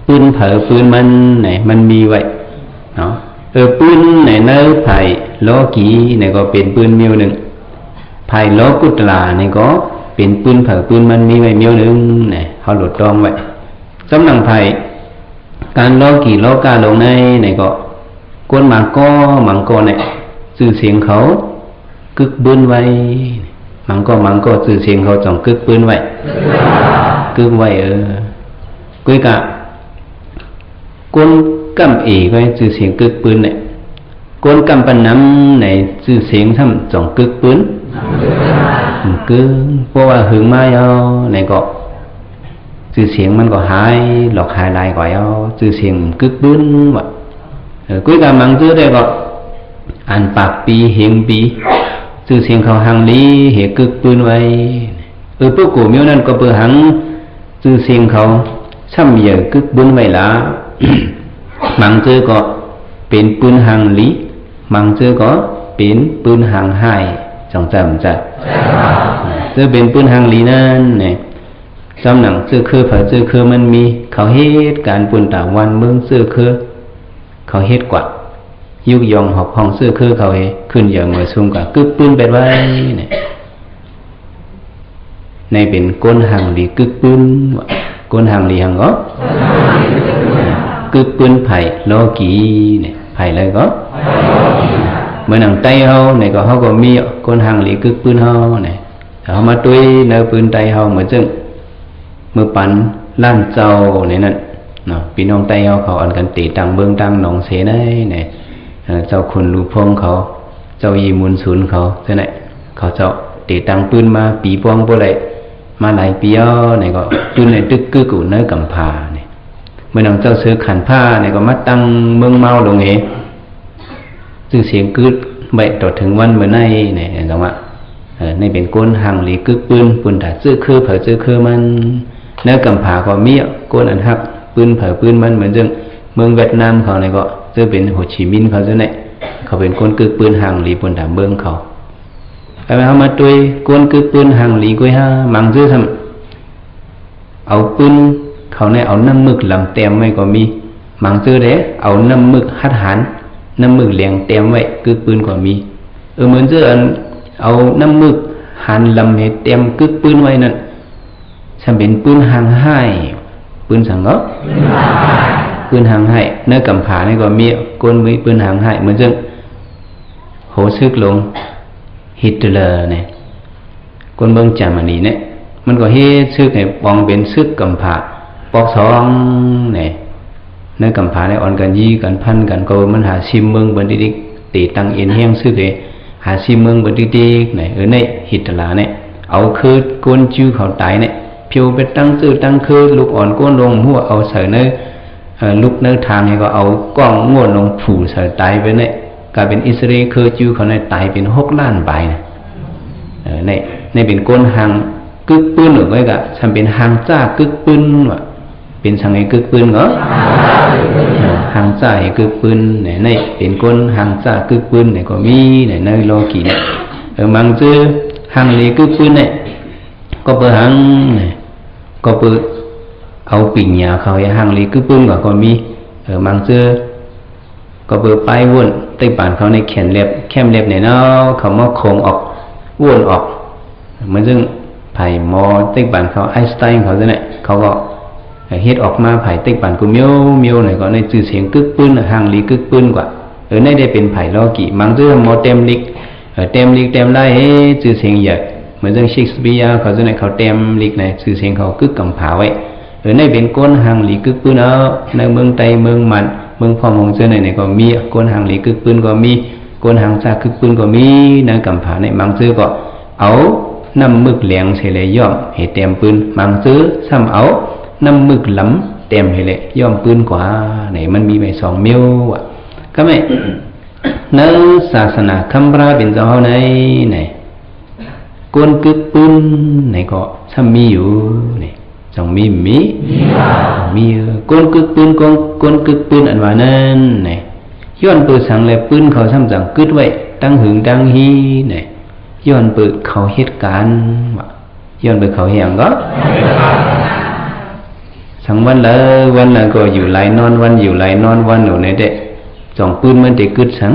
ปืนเผอปืนมันมีไว้เนาะปืนเนื้อไผ่ล้อกีก็เป็นปืนเมียวหนึ่งไผ่ล้อกุตลาก็เป็นปืนเผอปืนมันมีไว้เมียวหนึ่งเขาหลุดตองไว้สำนักไผ่การล้อกีล้อกาลงในก็กวนมังก็สื่อเสียงเขากึกปืนไว้มังก็สื่อเสียงเขาจ่องกึกปืนไว้กึกไว้กุยกะกวนกำก็สื่อเสียงกึกปืนกวนกำปันน้ำสื่อเสียงทำจ่องกึกปืนกึกเพราะว่าหึงมาก็สื่อเสียงมันก็หายหลอกหายลายก่อยสื่อเสียงกึกปืนว่ะกุยกะมังซื้อได้ก็อันปากปีเฮงปีสื่อเสียงเขาหังลีเหกึกปืนไว้พวกกูมิวนั่นก็เปิดหังสื่อเสียงเขาช่ำเหยกึกปืนไว้ละมังเจอก็เป็นปืนหังลีมังเจอก็เป็นปืนหังหายจังจำจัดเจอเป็นปืนหังลีนั่นจำหนังเจอคือเจอคือมันมีเขาเฮ็ดการปืนต่างวันเมืองเจอคือเขาเฮ็ดกว่ายุกยองหอกห้องเสื้อคือเขาขึ้นอย่างเหมือนซุ่มกับกึกปืนไปไว้ในเป็นก้นหังดีกึกปืนก้นหังดีหังก็กึกปืนไผ่ล้อกีไผ่อะไรก็เมื่อหนังไตเขาก็มีก้นหังดีกึกปืนเขามาตุ้ยในปืนไตเขาเหมือนจึงเมื่อปันล้านเจ้านั่นพี่น้องไตเขาอันกันตีตังเบื้องตังหนองเสนเจ้าคุณลูกพงเขาเจ้ายีมุนศูนย์เขาเท่านั้นเขาเจ้าตีตังปืนมาปีปองบ่ได้มาหลายปีก็ปืนตึกกึกกูเนื้อกำพาเมื่อนังเจ้าซื้อขันผ้าก็มาตั้งเมืองเมาลงชื่อเสียงกึดใบต่อถึงวันเมื่อไหร่จังว่าในเป็นก้นหังหรือกึกปืนแต่ซื้อคือเผอซื้อคือมันเนื้อกำพาก็มีก้นอันหักปืนเผอปืนมันเหมือนจังเมืองเวียดนามเขาก็จะเป็นโฮจิมินห์เขาจะเขาเป็นคนกึกปืนห่างหลีบนด่าเมืองเขาแต่เขามาตัวคนกึกปืนห่างหลีกุยมังซื้อทำเอาปืนเขาเอาน้ำมึกลำเต็มไว้ก็มีมังซื้อเอาน้ำมึกหัดหันน้ำมึกเลี้ยงเต็มไว้กึกปืนก็มีเหมือนซื้อเอาน้ำมึกหันลำให้เต็มกึกปืนไว้นั่นฉันเป็นปืนห่างให้ปืนสังเกตปืนหางให้เนื้อกำผาก็มีก้นมือปืนหางให้เหมือนจึงโหซึกลงฮิตเลอร์ก้นเมืองจามานีมันก็เฮ็ดซึกปองเป็นซึกกำผาปอกสองเนื้อกำผาอ่อนกันยีกันพันกันก็มันหาซิมเมืองบนดิกตีตังเอ็นแห้งซึกหาซิมเมืองบนดิกในฮิตลาเอาคือก้นจิ้วเขาตายเพียวไปตั้งซื่อตั้งคือลูกอ่อนก้นลงหัวเอาใส่ลุกเนื้อทางก็เอากล้องง่วนลงผูใส่ตายไปกลายเป็นอิสราเอลเคยจิ้วเขาตายเป็น6 ล้านใบในเป็นก้นหางกึกปืนหรือไงก็ทำเป็นหางจ้ากึกปืนว่ะเป็นสังไงกึกปืนเหรอหางจ้าให้กึกปืนในเป็นก้นหางจ้ากึกปืนก็มีในโลกีมังซื้อหางลีกึกปืนก็เปิดหางก็เปิดเอาปิ่งยาเขาห้างลีกึกปืนก็มีมังซื้อก็เปิดป้ายวนใต้ป่านเขาในแขนเล็บแคมเล็บเขามาโคงออกวนออกเหมือนซึ่งไผ่มอใต้ป่านเขาไอน์สไตน์เขาเขาก็เฮ็ดออกมาไผ่ใต้ป่านกูเมียวก็ในชื่อเสียงกึกปืนห้างลีกึกปืนกว่าในได้เป็นไผ่ล้อกี่มังซื้อมอเต็มลิกเต็มได้ชื่อเสียงใหญ่เหมือนซึ่งเชคสเปียร์เขาเขาเต็มลิกชื่อเสียงเขากึกกำผาไว้ในเป็นก้นหางหลีกึกปืนในเมืองไตเมืองมันเมืองพอมงเจอก็มีก้นหางหลีกึกปืนก็มีก้นหางซากึกปืนก็มีในกำผามังซื้อก็เอาน้ำมึกเหลียงเฉลยย่อมให้เต็มปืนมังซื้อซ้ำเอาน้ำมึกหล้ำเต็มให้เลยย่อมปืนกว่ามันมีไป2 เมียวก็ไม่ในศาสนาคัมภาเป็นเจ้าในก้นกึกปืนก็ซ้ำมีอยู่จงมีก้นกึกปืนก้นกึกปืนอันว่านั้นย้อนเปิดสังเลยปืนเขาซ้ำจังกึดไว้ตั้งหึงตั้งฮีย้อนเปิดเขาเหตุการณ์ย้อนเปิดเขาเหี่ยงก็ สังวันละก็อยู่หลายนอนวันอยู่หลายนอนวันหนูในเด็กจ่องปืนมันเด็กกึดสัง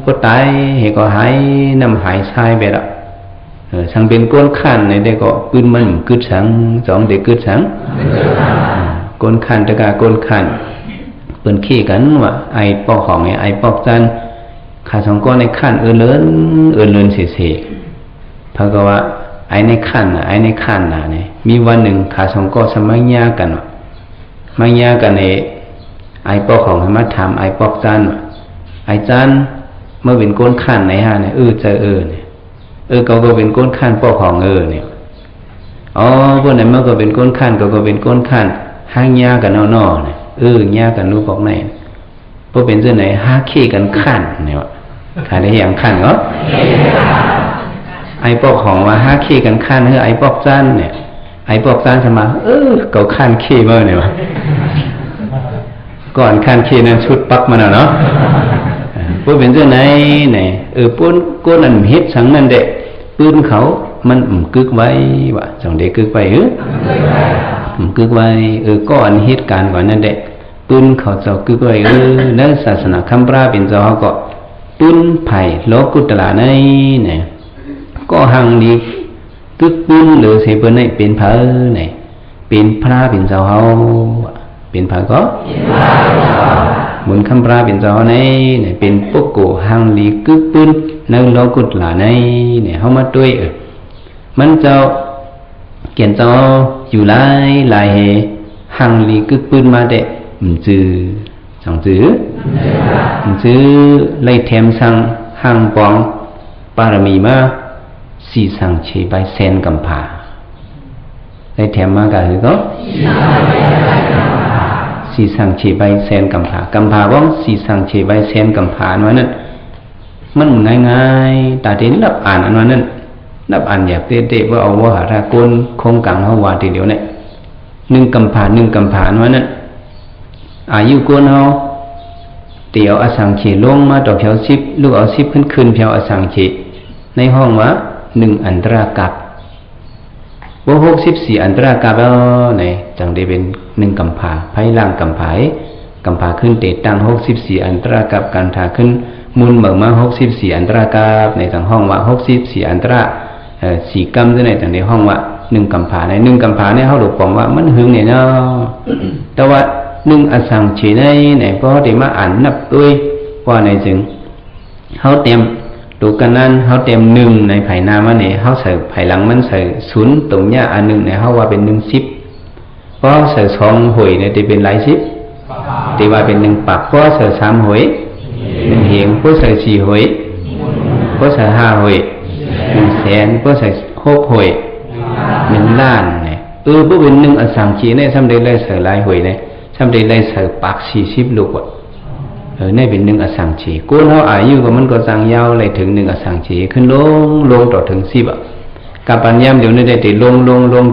ก็ตายเหก็หายน้ำหายทรายไปละสังเป็นก้นขันในเด็กก็ปืนมันกึดสังจ่องเด็กกึดสังก้นขันตะกาก้นขันเปิ่นขี้กันว่าไอปอกของไอปอกจันขาสองก้อนในขันเลินเสียเพราะว่าไอในขันน่ะเนี่ยมีวันหนึ่งขาสองก้อนสมัยยากันมังยากันไอปอกของให้มาถามไอปอกจันไอจันเมื่อเป็นก้นขันไหนฮะเนี่ยเนี่ยก็เป็นก้นขันปอกของเนี่ยอ๋อพวกนั้นเมื่อก็เป็นก้นขันก็เป็นก้นขันห้างยากันนอเนี่ยยากันรู้บอกไหนพวกเป็นเจ้าไหนหาขี้กันขันเนี่ยวะขายได้อย่างขันเหรอไอปอกของว่าหาขี้กันขันไอปอกจันเนี่ยไอปอกจันสมาเก่าขันขี้เมื่อเนี่ยวะก่อนขันขี้นั้นชุดปักมันเนาะพวกเป็นเจ้าไหนเนี่ยปุ้นก้นอันเฮ็ดสังนั่นเด็กปืนเขามันกึกไว้วะจังเด็กกึกไว้กึกไว้ก็อันเหตุการณ์ก่อนนั่นเด็กปืนเขาเจ้ากึกไว้ในศาสนาคัมภีร์เป็นเจ้าเขาก็ปืนไผ่โลกุตละในเนี่ยก็หังดีกึกปืนหรือเสพปืนในเป็นพระเนี่ยเป็นพระเป็นเจ้าเขาเป็นพระก็มุนคัมภีร์เป็นเจ้าในเนี่ยเป็นปุกโกหังดีกึกปืนในโลกุตละในเนี่ยเขามาด้วยมันเจ้าเขียนเจ้าอยู่หลายเหหังลีกึกปืนมาเด็จื้อสังจื้อไล่แถมสังหังปองปารมีมาสี่สังเฉใบแสนกำผาไล่แถมมาก็คือก็สี่สังเฉใบแสนกำผว่องสี่สังเฉใบแสนกำผาอันนั้นมันง่ายๆแต่เดี๋ยวรับอ่านอันนั้นนับอันอยากเตะว่าเอาว่าหาราโกนคงกังเขาว่าทีเดียวเนี่ยหนึ่งกำผาว่านั่นอายุโกนเขาเตียวอสังเขลงมาต่อเพียวซิบลูกเอาซิบขึ้นเพียวอสังเขในห้องว่าหนึ่งอันตรากับว่า64อันตรากับแล้วไหนจังได้เป็นหนึ่งกำผาไพ่ล่างกำผาขึ้นเตะตั้ง64อันตรากับการถาขึ้นมุนเบิกมา64อันตรากับในจังห้องว่า64อันตราสี่กำด้วยในแต่ในห้องว่าหนึ่งกำผาในหนึ่งกำผาในเขาหลบปองว่ามันหึงเนี่ยเนาะแต่ว่าหนึ่งอสังเฉในเพราะที่มาอ่านนับด้วยว่าในจึงเขาเต็มดูกันนั้นเขาเต็มหนึ่งในไผ่นามันเนี่ยเขาใส่ไผ่หลังมันใส่ศูนย์ตรงเนี้ยอันหนึ่งเนี่ยเขาว่าเป็น110เพราะใส่2หวยเนี่ยจะเป็นหลาย10ที่ว่าเป็น1ปักเพราะใส่3หวย1เหงเพราะใส่4หวยเพราะใส่5หวย100,000เพราะใส่6หวย1ล้านเนี่ยเพราะเป็นหนึ่งอสังเขเนี่ยทำได้เลยใส่หลายหวยเนี่ยทำได้เลยใส่ปัก40ลูกอ่ะนี่เป็นหนึ่งอสังเขกูเขาอายุก็มันก็สั่งยาวเลยถึงหนึ่งอสังเขขึ้นลงต่อถึง10อ่ะกับปัญญามเดี๋ยวนี้ได้ติลง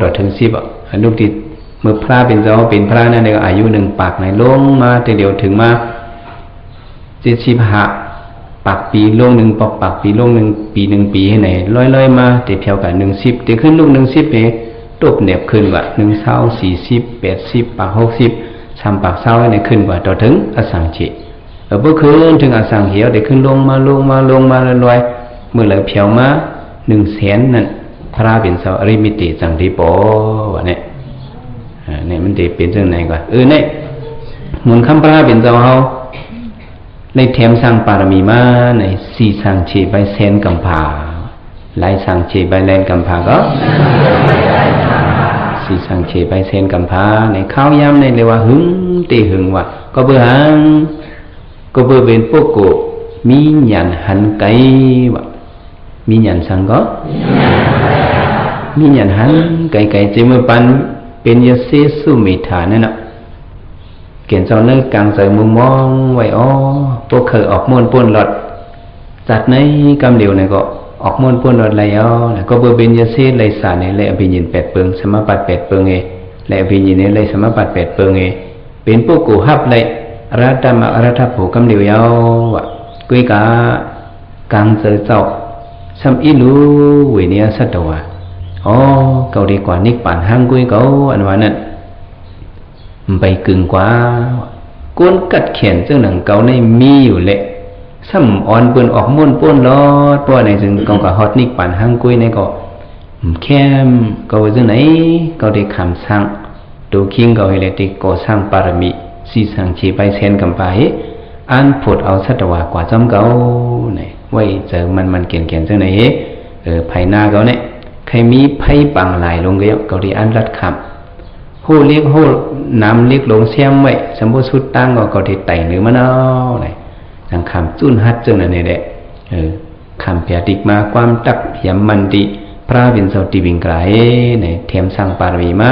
ต่อถึง10อ่ะลูกติดเมื่อพระเป็นเจ้าเป็นพระนั่นเองอายุ1ปักในลงมาแต่เดี๋ยวถึงมา75ปักปีลง1ปักปีลง1ปีให้ไหนร้อยมาแต่เพียวกับ10แต่ขึ้นลูก10เนี่ยตบเหน็บขึ้นกว่า1 20 40 80ปัก60 3ปัก20ให้ไหนขึ้นกว่าต่อถึงอสังเขเมื่อคืนถึงอสังเขได้ขึ้นลงมาลอยเมื่อไหร่เพียวมา100,000นั่นพระเป็นเจ้าอริมิติจังที่ปอวะเนี่ยเนี่ยมันจะเป็นเรื่องไหนกว่าเนี่ยมุนคำพระเป็นเจ้าเขาในแถมสร้างปารมีมาใน4สังเฉใบแสนกำผาหลายสังเฉใบแลนกำผาก็4สังเฉใบแสนกำผาในข้าวย้ำในเรียกว่าหึงตีหึงว่ะก็เบื่อหังก็เบื่อเป็นพวกโกมีหยันหันไกว่ะมีหยันสังก็มีหยันหันไกเจมือปันเป็นยาเสสุมิฐานนั่นแหละเขียนเจ้าเนื้อกลางใจมุมมองไว้พวกเคยออกม้วนป้วนหลอดจัดในกำเดียวเนี่ยก็ออกม้วนป้วนหลอดไรก็เบอร์เบนยาเสไรสารเนี่ยไรอภิญิน8 เปิงสมบัติ8 เปิงไรอภิญินเนี่ยไรสมบัติ8 เปิงเป็นพวกกูฮับไรรัตมารัตผูกำเดียวว่ะกุยกากลางใจเจ้าสัมอิลูวิเนียสัตวะ อ๋อเกาดีกว่านิกป่านห้างกุ้ยเกาอันว่านั่นไปกึ่งกว่าก้นกัดเขียนเจ้าหนังเกาในมีอยู่แหละซ้ำอ่อนเปิ้นออกม่วนป้นลอดเพราะในจึงเกาก็ฮอดนิกป่านห้างกุ้ยในก็แค่เกาจังไหนเกาได้คำสั่งตัวคิงเกาให้เลยติก่อสร้างปารมีสีสังชีไปเซนกันไปอันผุดเอาสัตวากว่าจอมเกาเนี่ยไว้เจอมันเขียนจังไหนไผหน้าเกาเนี่ยใครมีไผปังหลายลงเกาได้อันรัดคำหูเรียกหูน้ำเรียกลงเสียมไว้สมบูรณ์สุดตั้งก็ได้ไต่เนื้อมันเอาเนี่ยดังคำจุนฮัดจังนั่นแหละคำเปียติกมาความตักยำมันดีพระวินเสาติวิงไกลเนี่ยเทียมสร้างปารมีมา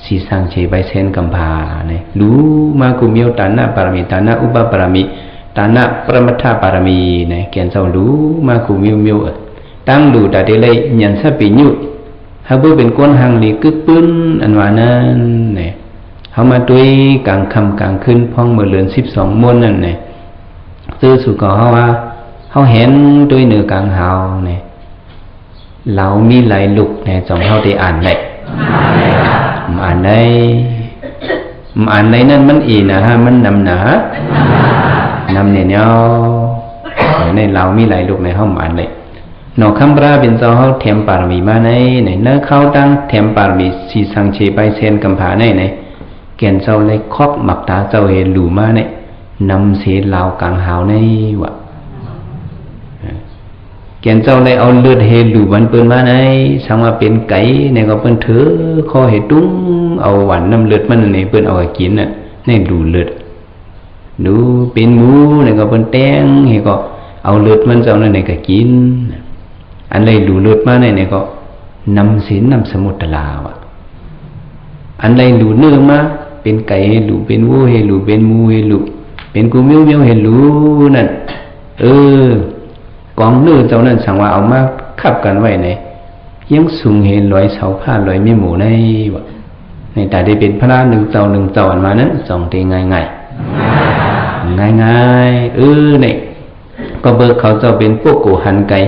สีสังเชใบเซนกัมพาเนี่ยรู้มากุมิโอตานะปารมีตานะอุปปารมีตานะปรมัตถปารมีเนี่ยเกียนเสารู้มากุมิโอมิโอตั้งดูแต่เดลัยยันสับปีญุฮะเบอเป็นก้นหังลีกึกปื้นอันว่านั้นเนี่ยเขามาด้วยกลางคำกลางคืนพ้องเมื่อเลือน12 ม้วนนั่นเนี่ยซื้อสุกเขาว่าเขาเห็นด้วยเนื้อกลางหาวเนี่ยเรามีหลายลุกเนี่ยจงเขาได้อ่านได้อ่านได้นั่นมันอีนะฮะมันนำหนานำเนี่ยเนาะในเรามีหลายลุกในห้องอ่านเลยนอกคำพระเป็นเจ้าเขาเทียมปารมีมาในเนื้อเขาตั้งเทียมปารมีสีสังเชไปเซนกัมพาในเกียนเจ้าเลยครอบหมักตาเจ้าเฮลูมาในนำเสียลาวกลางหาวในวะเกียนเจ้าเลยเอาเลือดเฮลูบันเปิ้นมาในสังว่าเป็นไก่เนี่ยก็เปิ้นเถือคอเฮตุ้งเอาหวานน้ำเลือดมันในเปิ้นเอาไปกินน่ะในดูเลือดดูเป็นหมูเนี่ยก็เปิ้นแตงเฮก็เอาเลือดมันเจ้านั่นในก็กินอันเลยดูเลือดมาในก็นำศีลนำสมุทรลาวะอันเลยดูเนื้อมาเป็นไก่เฮลูเป็นวัวเฮลูเป็นหมูเฮลูเป็นกูเมียวเฮลูนั่นกองเนื้อเจ้านั้นสั่งว่าเอามาขับกันไว้ในยังสูงเห็นลอยเสาผ้าลอยไม่หมูในวะในแต่ได้เป็นพระหนึ่งเจ้าอันมานั้นสองตีง่ายเนี่ยก็เบิกเขาเจ้าเป็นพวกกูหันไก่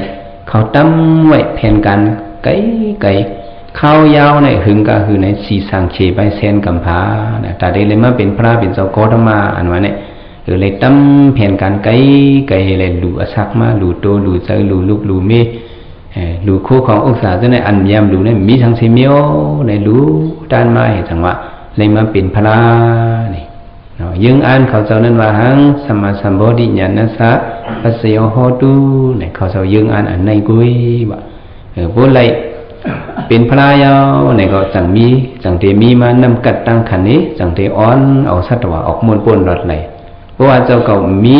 เขาตั้มไว้แผ่นกันไก่ข้าวยาวในหึงก็คือในสีสังเชไปเซนกัมพาแต่ได้เลยมาเป็นพระเป็นเจ้าโคตมาอันว่าเนี่ยเลยตั้มแผ่นกันไก่เลยหลูอสักมาหลูโตหลูเจอหลูลูกหลูเมหลูคู่ขององศาเจ้าในอันยามหลูเนี่ยมีทั้งเสมียวในหลูด้านไม้จังว่าเลยมาเป็นพระนี่ยังอ่านเขาเจ้านั้นว่าหังสมมาสัมโพธิญาณัสสะปัสสยโหตุเนี่ยเขาเจ้ายังอ่านอันในกุยว่าผู้ใดเป็นพระยาวเนี่ยก็จังเทมีมานำกัดตั้งขันนี้จังเทอ้อนเอาสัตว์ว่าออกมวลปนรถเลยเพราะว่าเจ้าเก่ามี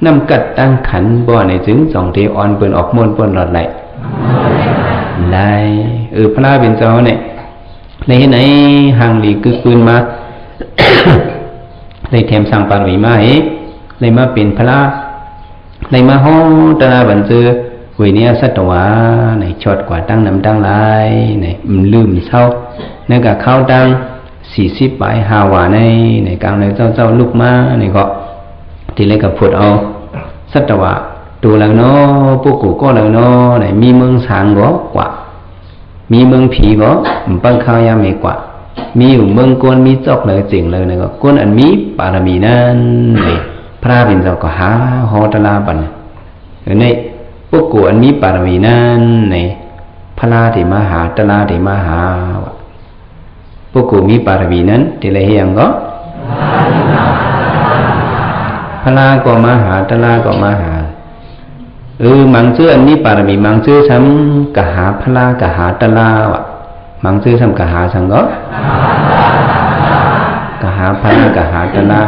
นำกัดตั้งขันบ่ในจึงจังเทอ้อนเปิ้นออกมวลปนรถเลยได้พระเป็นเจ้าเนี่ยในไหนห่างหลีกึกปืนมาได้แถมสั่งปารมีมาได้มาเป็นพระได้มาห้องตราบันเจอเวเนียสัตวาในชดกว่าตั้งน้ำตั้งลายในลืมเศร้าในกับข้าวตั้ง40 ใบ5 วาในกลางในเจ้าลูกมาในก็ที่เล็กกับผุดเอาสัตวาตัวหลังเนาะพวกกูก็หลังเนาะในมีเมืองสางก็กว่ามีเมืองผีก็ปังข้าวยามีกว่ามีอยู่เมืองกวนมีจอกเลยจริงเลยนะก็กวนอันมีปารมีนั่นในพระเป็นเจ้าก็หาหอตลาบันในพวกกูอันมีปารมีนั่นในพระที่มาหาตลาที่มาหาพวกกูมีปารมีนั้นที่ไรยังก็พระก็มาหาตลาก็มาหามังชื่ออันนี้ปารมีมังชื่อซ้ำกะหาพระกะหาตลาวะมังชื่อซ้ำกะหาสังก็กะหาพระกะหาตลา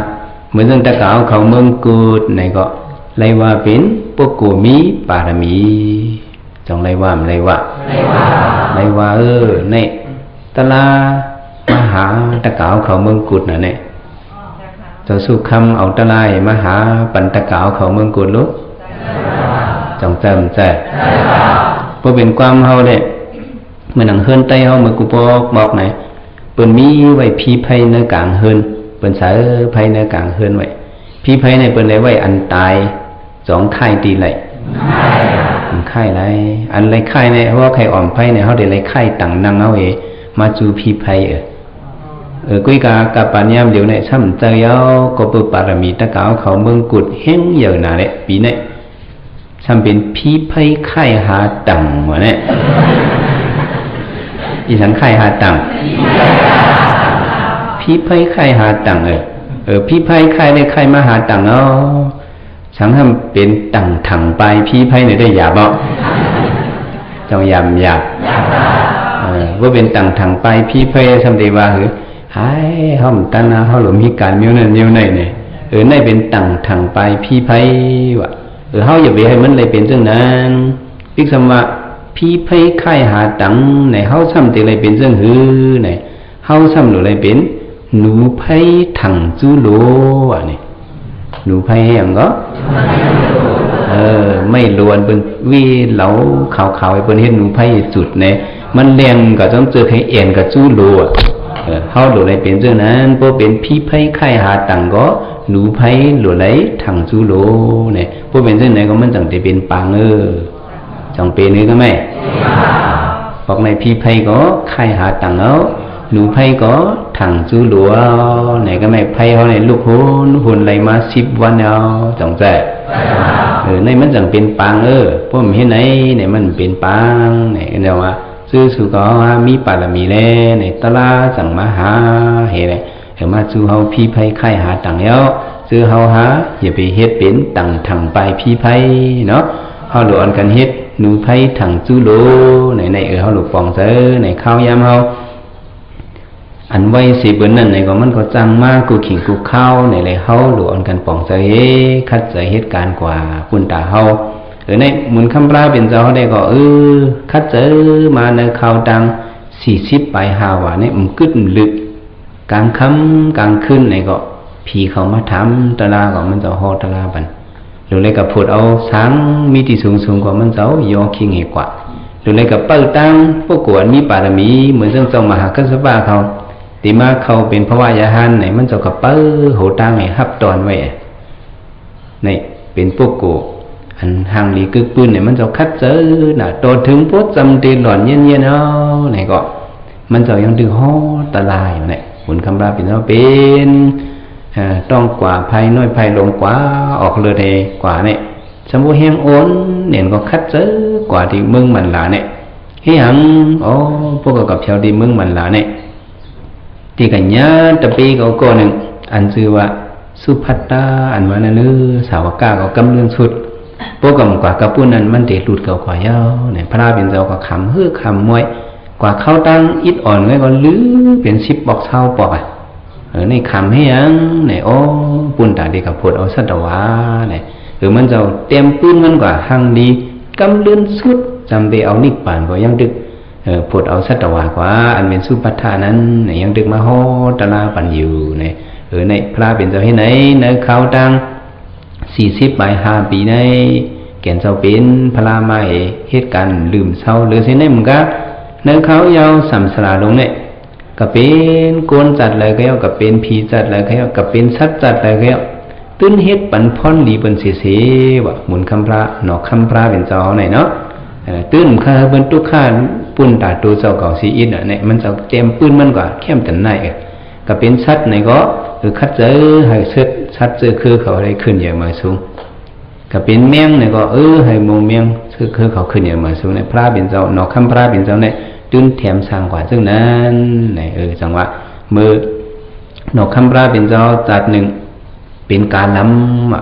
เหมือนเรื่องตะเกาเขาเมืองกูดในก็เลยว่าเป็นพวกกูมีปารมีจงเลยว่าในตลามหาตะเกาเขาเมืองกูดน่ะเนี่ยเจ้าสุคำเอาตะไลมหาปันตะเกาเขาเมืองกูดลุกจงเติมใจพอเป็นความเฮาเนี่ยเมื่อหนังเฮินไตเฮาเมื่อกูบอกไหนเปิ้นมีไว้พีไผในกลางเฮินเปิ้นสายไผในกลางเฮินไว้พีไผในเปิ้นได้ไว้อันตาย2 ค่ายตีไหล ไข่ไรอันไรไข่เนี่ยว่าไข่อ่อมไผ่เนี่ยเขาได้ไรไข่ต่างนั่งเอาเอมาจูพีไผ่กุ้ยกากับปัญญามเดี๋ยวเนี่ยซ้ำเจ้าก็เปิดปารมีตะเกาเขาเมืองกุดเฮงเยอะหนาเนี่ยปีเนี่ยซ้ำเป็นพีไผ่ไข่หาต่างวะเนี่ยอีสังไข่หาต่างพีไผ่ไข่หาต่างพีไผ่ไข่ได้ไข่มาหาต่างเอาสังทำเป็นต่างถังไปพีไผ่เนี่ยได้หยาบบ่เจ้ายำหยาบว่าเป็นต่างถังไปพีไผ่ทำได้ว่าหือหายห้อมตันนะเขาหลงมีการมิ้วนั่นมิ้วนี่เนี่ยในเป็นต่างถังไปพีไผ่วะเขาอย่าไปให้มันเลยเป็นเรื่องนั้นพิกษณะพีไผ่ไข่หาตังในเขาซ้ำแต่เลยเป็นเรื่องหือเนี่ยเขาซ้ำหรืออะไรเป็นหนูไผ่ถังจูโลวะเนี่ยหนูไผ่ให้ยังก็ไม่ล้วนเป็นวีเหลาขาวๆไอ้เป็นเห็นหนูไผ่จุดเนี่ยมันแรงก็ต้องเจอให้เอ็นกับจูโลอ่ะเขาหลุดอะไรเป็นเรื่องนั้นพอเป็นพีไผ่ไข่หาตังก็หนูไผ่หลุดอะไรถังจูโลเนี่ยพอเป็นเรื่องไหนก็มันจังจะเป็นปางจังเป็นนี่ก็ไม่บอกในพีไผ่ก็ไข่หาตังเอาหนูไผ่ก็ถังจูโลไหนก็ไม่ไผ่เขาในลูกหุ่นอะไรมา10 วันเอาจังใจในมันจังเป็นปางพวกมันเห็นไหนเนี่ยมันเป็นปางเนี่ยเดี๋ยวว่าซื้อสุก็มีปารมีแล้วในตลาจังมาหาเห็นไหมมาซื้อเฮาพีไผ่ไข่หาตังแล้วซื้อเฮาหาอย่าไปเฮ็ดเป็นตังถังไปพีไผ่เนาะเฮาหลวนกันเฮ็ดหนูไผ่ถังจูโลในเฮาหลุดปองเซอในข้าวยามเฮาอันไว้สิเบิ่นนั่นในก็มันก็จังมากกูขิงกูเข้าในเลยเฮาหลวนกันปองเซอคัดใจเหตุการณ์กว่าคุณตาเฮาในหมุนคำปลาเป็นเจ้าเขาได้ก็คัดเจอมาในข่าวดัง40 ไป5 วันเนี่ยมันกึดลึกกลางค่ำกลางคืนในก็ผีเขามาถามตะลาก็มันจะฮอตะลาบันหรือเลยกับพูดเอาสังมีที่สูงกว่ามันเจ้ายอคิงเหกว่าหรือเลยกับเปิดตั้งพวกกวนมีปารมีเหมือนเจ้ามหากัสปะเขาตีมาเขาเป็นพระวายาหันไหนมันจะกับเปิดโหตั้งไหนฮับตอนไว้นี่เป็นพวกกูอันห่างหลีกึกปืนเนี่ยมันจะคัดเจอน่ะโตถึงพดจำตีหล่อนเย็นๆเอาไหนก็มันจะยังดึงห่อตะลายอยู่เนี่ยผลคำราเป็นว่าเป็นต้องกว่าภัยน้อยภัยลงกว่าออกเลยเลยกว่าเนี่ยสมบูรณ์แห้งโอนเนี่ยก็คัดเจอกว่าที่เมืองมันหลาเนี่ยให้หังพวกกับชาวที่เมืองมันหลาเนี่ยที่กันยาตะปีก็หนึ่งอันชื่อว่าสุภัตตาอันว่านั่นสาวกาก็กำเรื่องสุดพวกกับกว่ากับปุ่นนั้นมันเด็ดหลุดเก่ากว่าเย้าเนี่ยพระเป็นเจ้าก็คำคำมวยกว่าเข้าตั้งอิดอ่อนไว้ก็ลื้อเป็น10 บอกเช่าปอกในคำให้ยังเนี่ยปุ่นตาเด็กกับพูดเอาสัตวาเนี่ยมันเจ้าเต็มปืนมันกว่าหังดีกำเลื่อนสุดจำไปเอานิกป่านก็ยังดึกพูดเอาสัตวากว่าอันเป็นสุปัฏฐานั้นเนี่ยยังดึกมาฮอตลาปันอยู่เนี่ยในพระเป็นเจ้าให้ไหนในเข้าตั้ง40 ไป5 ปีในแก่นเจ้าเป็นพระมาเหตุการณ์ลืมเศร้าหรือสิ่งนั้นมันก็ในเขายาวสัมสลาลงเนี่ยก็เป็นโกนจัดอะไรก็ก็เป็นผีจัดอะไรก็เป็นสัตว์จัดอะไรก็ตื้นเฮ็ดปันพรหลีบนเสียว่าหมุนคำพระหนอกคำพระเป็นเจ้าไหนเนาะตื้นข้าบนตุกข้าปุ่นตาตัวเจ้าเก่าสีอินเนี่ยมันจะเต็มปืนมันกว่าเข้มแต่ไหนก็เป็นสัตว์ไหนก็คัดเจอให้สัตว์เจอคือเขาอะไรขึ้นอย่างมาสูงก็เป็นแมงเนี่ยก็ให้โมแมงคือเขาขึ้นอย่างมาสูงในพระเป็นเจ้าหนอกคำพระเป็นเจ้าเนี่ยตื้นแถมสร้างกว่าซึ่งนั้นเนี่ยจังหวะมือหนอกคำพระเป็นเจ้าจัดหนึ่งเป็นการล้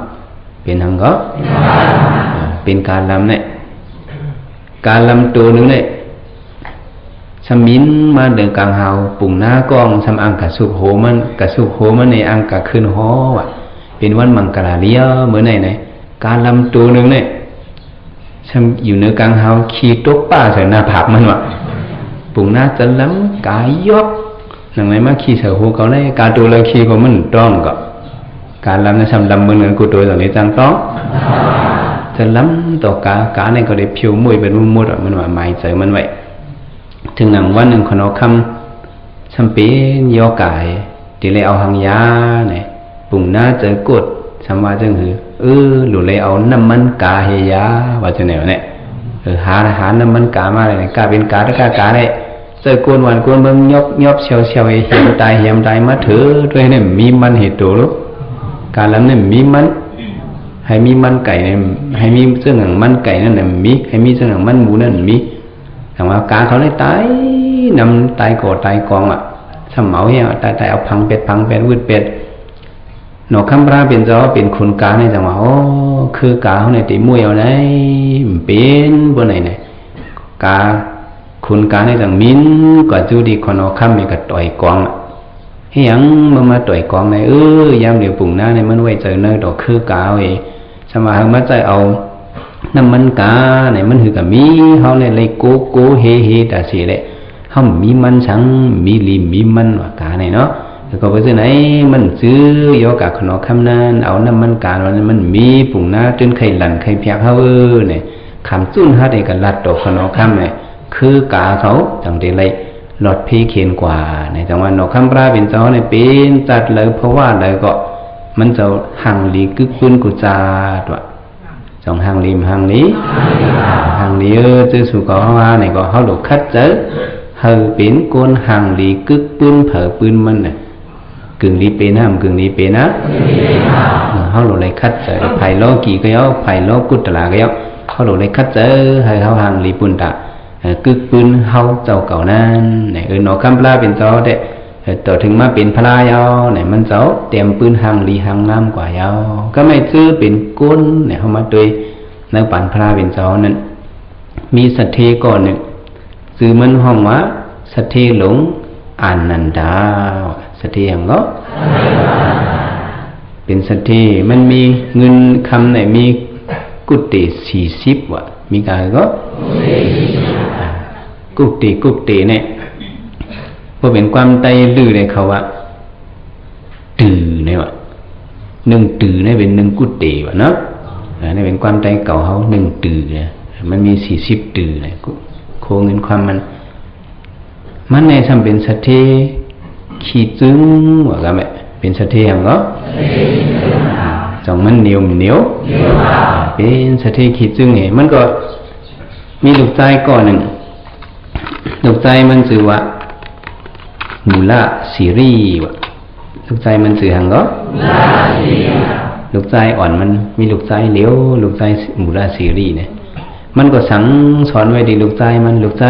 ำเป็นหังก็เป็นการล้ำเนี่ยการล้ำตัวหนึ่งเนี่ยสมินมาเดินกลางเฮาปุ่งหน้ากองสำอังกะสุโหมันในอังกะขึ้นหอว่ะเป็นวันมังกรเลียเมื่อไหนการลำตัวหนึ่งเนี่ยอยู่ในกลางเฮาขี่ตกป้าใส่หน้าผักมันว่ะปุ่งหน้าจะล้ำกายยกหนังไหนมาขี่เสือหูเขาได้การตัวเลยขี่ก็มันต้องก็การลำในสำลำมือเงินกูตัวตรงนี้จังต้องจะล้ำต่อกาในก็ได้ผิวมวยเป็นมุดมันว่าไม้เจอมันไว้ถึงหนังวันหนึ่งคนเอาคำสัมปียอกายตีเลยเอาหางยาเนี่ยปุ่งหน้าเจอกดสัมว่าจังหือหลุดเลยเอาน้ำมันกาเฮียว่าจะไหนวะเนี่ย หาน้ำมันกามาเลยกาเป็นกาตะกาได้เจอกวนวันกวนเบิ่งยบเชียวเหี่ยมตายมาถือด้วยเนี่ยมีมันเหตุตัวลูกการแล้วเนี่ยมีมันให้มีมันไก่เนี่ยให้มีเสื้อหนังมันไก่นั่นน่ะมีให้มีเสื้อหนังมันหมูนั่นมีแต่ว่ากาเขาเลยตายนำตายก่อตายกองอ่ะสมเอาเนี่ยตายเอาพังเป็ดวืดเป็ดหนอคำพระเป็นเจ้าเป็นคนกาในจังหวะโอ้คือกาเขาเนี่ยตีมวยเอาไหนเป็นบนไหนเนี่ยกาคุณกาในจังมิ้นกว่าจูดีคนเอาคำมีกับต่อยกองให้ยังมาต่อยกองในยามเดี๋ยวปุ่งหน้าในมันไว้เจอเนื้อดอกคือกาเองสมาหมาใจเอาน้ำมันกาในมันหือกับมีเขาในเลยโก้เฮแต่สิเลยเขามีมันชังมีลิมมีมันว่ากาในเนาะแล้วก็ไปซื้อไหนมันซื้อยอกาขนมคำนั้นเอาน้ำมันกาแล้วมันมีปุ่งหน้าจนไข่หลั่นไข่เพียกเขาเนี่ยคำจุ้นฮัดเองกับลัดดอกขนมคำเนี่ยคือกาเขาจังเดลัยหลอดพีเขียนกว่าในจังหวัดนครปฐมเป็นเจ้าในเป็นจัดเลยเพราะว่าเลยก็มันจะหังลีกึกปืนกุจาตัวสองหังลีจะสู่ก็ว่าในก็เขาหลุดคัดเจอเฮาเป็นคนหังลีกึกปืนเผอปืนมันเนี่ยกึ่งลีเป็นน้ำกึ่งลีเป็นนะเขาหลุดเลยคัดเจอไผ่ล้อกี่ก็เอาไผ่ล้อกุตลาก็เอาเขาหลุดเลยคัดเจอให้เขาหังลีปุ่นตากึกปืนเฮาเจ้าเก่านั้นเนี่ยหนอคำปลาเป็นเจ้าเด็ต่อถึงมาเป็นพลายเอาเนี่ยมันเจ้าเตรียมปืนหังลีหังน้ำกว่ายาวก็ไม่ซื้อเป็นก้นเนี่ยเขามาด้วยในปั่นพลาเป็นเจ้านั้นมีสัตเทก่อนหนึ่งซื้อมันห้องว่าสัตเทหลงอ่านนันดาสัตเทอย่างก็เป็นสัตเทมันมีเงินคำไหนมีกุฏิ40ว่ะมีการก็กุฏิเนี่ยพอเป็นความใจดื้อเลยเขาว่าตื่อเนี่ยวะ1ตื่อเนี่ยเป็น1กุฏิวะเนาะนี่เป็นความใจเก่าเขา1ตื่อเนี่ยมันมี40ตื่อเนี่ยโคเงินความมันในทำเป็นสัตเทขี้จึ้งว่ากันไหมเป็นสัตเทอย่างก็สองมันเหนียวเป็นสัตเทขี้จึ้งไงมันก็มีลูกใจก่อนหนึ่งลูกใจมันชื่อว่ามูลสิรีวะลูกใจมันชื่อหังก็ลูกใจอ่อนมันมีลูกใจเหลวลูกใจมูลสิรีเนี่ยมันก็สั่งสอนไว้ดีลูกใจมันลูกใจ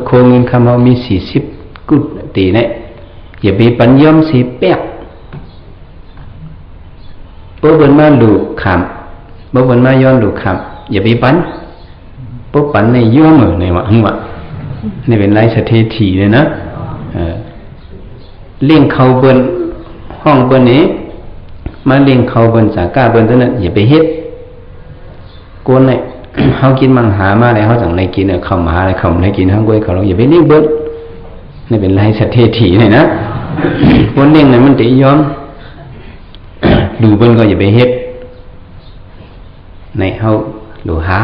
โคเงินคำเอามี40กุฏิเนี่ยอย่าไปปัญญมสีแป๊กปุ๊บมันมาดูขำปุ๊บมันมาย้อนดูขำอย่าไปปันปุ๊บปันในย่อมือในวะหังวะนี่เป็นไรสถิติเลยนะเลี้ยงเขาเบิ้นห้องเบิ้นนี้มาเลี้ยงเขาเบิ้นจากก้าเบิ้นตัวนั้นอย่าไปเฮ็ดโกนเนี่ยเขากินมังหามาเลยเขาจังในกินเนี่ยเขามาเลยเขาในกินทั้งกุ้ยเขาเราอย่าไปเลี้ยงเบิ้นนี่เป็นไรสถิติเลยนะคนเลี้ยงเนี่ยมันตีย้อมดูเบิ้นก็อย่าไปเฮ็ดในเขาดูหา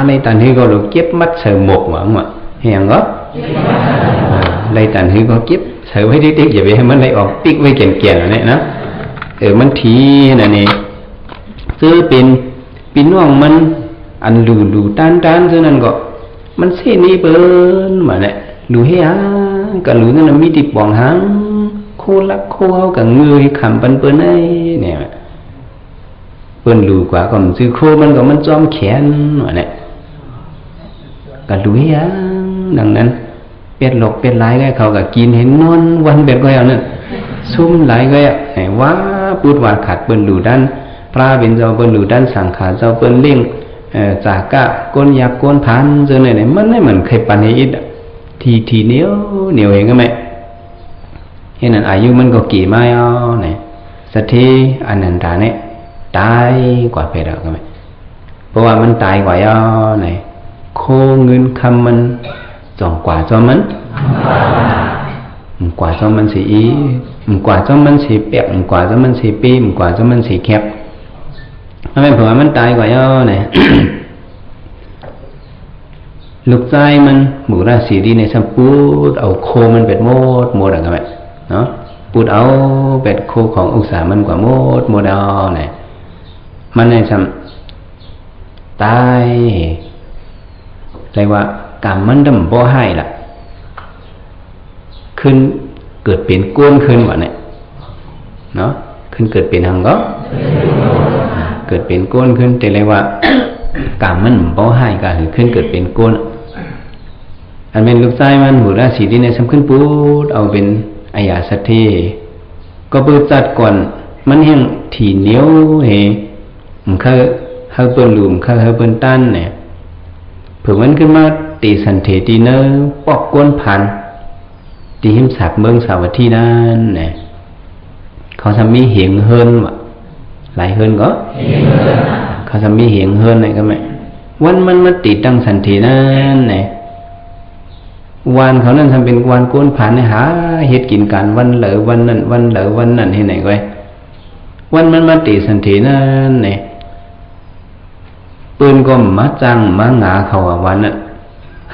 ในตันที่ก็ดูเก็บมัดเสือหมกหวังว่ะเห็นก็ในตันที่ก็เก็บเสือไว้ติ๊กอย่าไปให้มันไหลออกติ๊กไว้เกี่ยนๆเนี่ยนะมันทีนั่นเองซื้อเป็นปีน้องมันอันดูต้านซื้อนั่นก็มันเส้นนี้เปิ้นมาเนี่ยดูให้กับดูนั่นมีติดบ่องหางโคลักโคเอากับเงยขำเปิ้นไอ้เนี่ยเปิ้นดูกว่าก็ซื้อโคมันก็มันจอมแขนมาเนี่ยก็ดูให้ดังนั้นเป็ดหลกเป็ดหลายก็เขาก็กินเห็นนอนวันเป็ดก็อย่างนั้นซุ่มหลายก็ไหนว่าพูดว่าขาดเปิ้นดูด้านพระเป็นเจ้าเปิ้นดูด้านสังขารเจ้าเปิ้นเลี้ยงจากกะก้นยักก้นพันเจอไหนมันไม่เหมือนใครปันให้อิดทีเหนียวเห็นก็ไหมเห็นนั้นอายุมันก็กี่ไม่เอาเนี่ยสัตทีอนันตาเนี่ยตายกว่าเพศก็ไหมเพราะว่ามันตายกว่าย่อเนี่ยโคเงินคำมันจ่องกว่าจ่อมันกว่าจ่อมันสีกว่าจ่อมันสีเปียกกว่าจ่อมันสีปีกว่าจ่อมันสีแคบทำไมเพราะว่ามันตายกว่าย่อเนี่ย ลูกใจมันหมู่ราศีดีในสัมปูดเอาโคมันเป็ดโมดอะไรกันไหมเนาะปูดเอาเป็ดโคของอุตสามันกว่าโมดเอาเนี่ยมันในสัมตาย เลยว่ากรรมมันดำบ่ให้ล่ะขึ้นเกิดเป็นก้นขึ้นวะเนี่ยเนาะขึ้นเกิดเป็นหังก็เกิดเป็นก้นขึ้นแต่เลยว่ากรรมมันบ่ให้ก็คือขึ้นเกิดเป็นก้นอันเป็นลูกชายมันหูราศีที่ในสำคัญปูดเอาเป็นอายาสัตเทก็เปิดจัดก่อนมันยังถี่เหนียวเฮมันเคยเฮาเปิ้นลุมเคยเฮาเปิ้นตันเนี่ยเผื่อมันขึ้นมาตีสันเทตีเนอปอกก้นพันตีหิมสักเมืองสาวัตถีนั่นเนี่ยเขาทำมีเหียงเฮินวะหลายเฮินก็เขาทำมีเหียงเฮินไหนก็ไหมวันมันมาติดตั้งสันเทนั่นเนี่ยวันเขานั่นทำเป็นวันก้นผ่านเนี่ยหาเฮ็ดกินกันวันเหลือวันนั้นวันเหลือวันนั้นให้ไหนไว้วันมันมาติสันเทนั่นเนี่ยปืนก็มาจังมาหงาเขาวันนั้น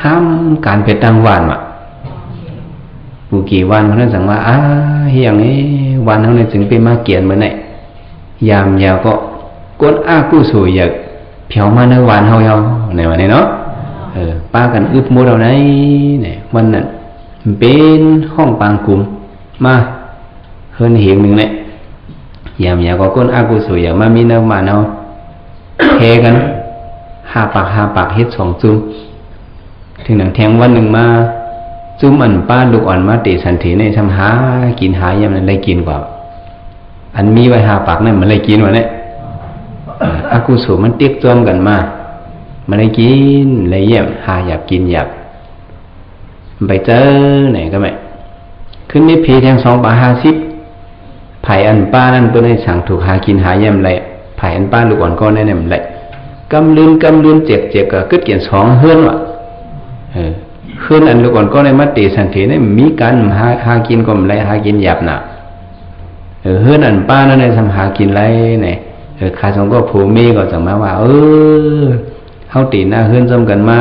ห้ามการไปตั้งวันวะบุกี่วันเขานั้นสั่งว่าเฮียงนี้วันเขาเนี่ยจึงไปมาเกียนเหมือนไหนยามยาวก็ก้นกู้สวยอยากเพียวมาในวันเขาในวันนี้เนาะป้ากันอึบมูเราไหนเนี่ยวันนั้นเป็นห้องปางกลุ่มมาเฮินเหียงหนึ่งเนี่ยยามยาวก็ก้นกู้สวยอยากมามีในวันเขาเทกัน5 ปากเฮ็ด2จุ่มถึงหนังแทงวันหนึ่งมาจุ่มอันป้าลูกอ่อนมาติสันถีในทำหากินหายามนั้นได้กินกว่าอันมีไว้5 ปากนั่นมันได้กินวะเนี่ยอากุศลมันเตียกจอมกันมามันได้กินเลยเยี่ยมหาอยากกินอยากไปเจอไหนก็ไม่ขึ้นไม่พีแทง2 ปาก50ไผ่อันป้านั่นตัวในสั่งถูกหากินหายามไรไผ่อันป้าลูกอ่อนก็แน่นำไรกำลืนเจ็บก็กึดเกี่ยน2เฮือนวะเฮือนอันลูกอ่อนก็ในมัตติสันติเนี่ยมีการหากินก็ไรหากินหยาบน่ะเฮือนอันป้านั่นในทำหากินไรเนี่ยขาสงก็ผูมีก็จะมาว่าเฮาตีหน้าเฮือนจำกันมา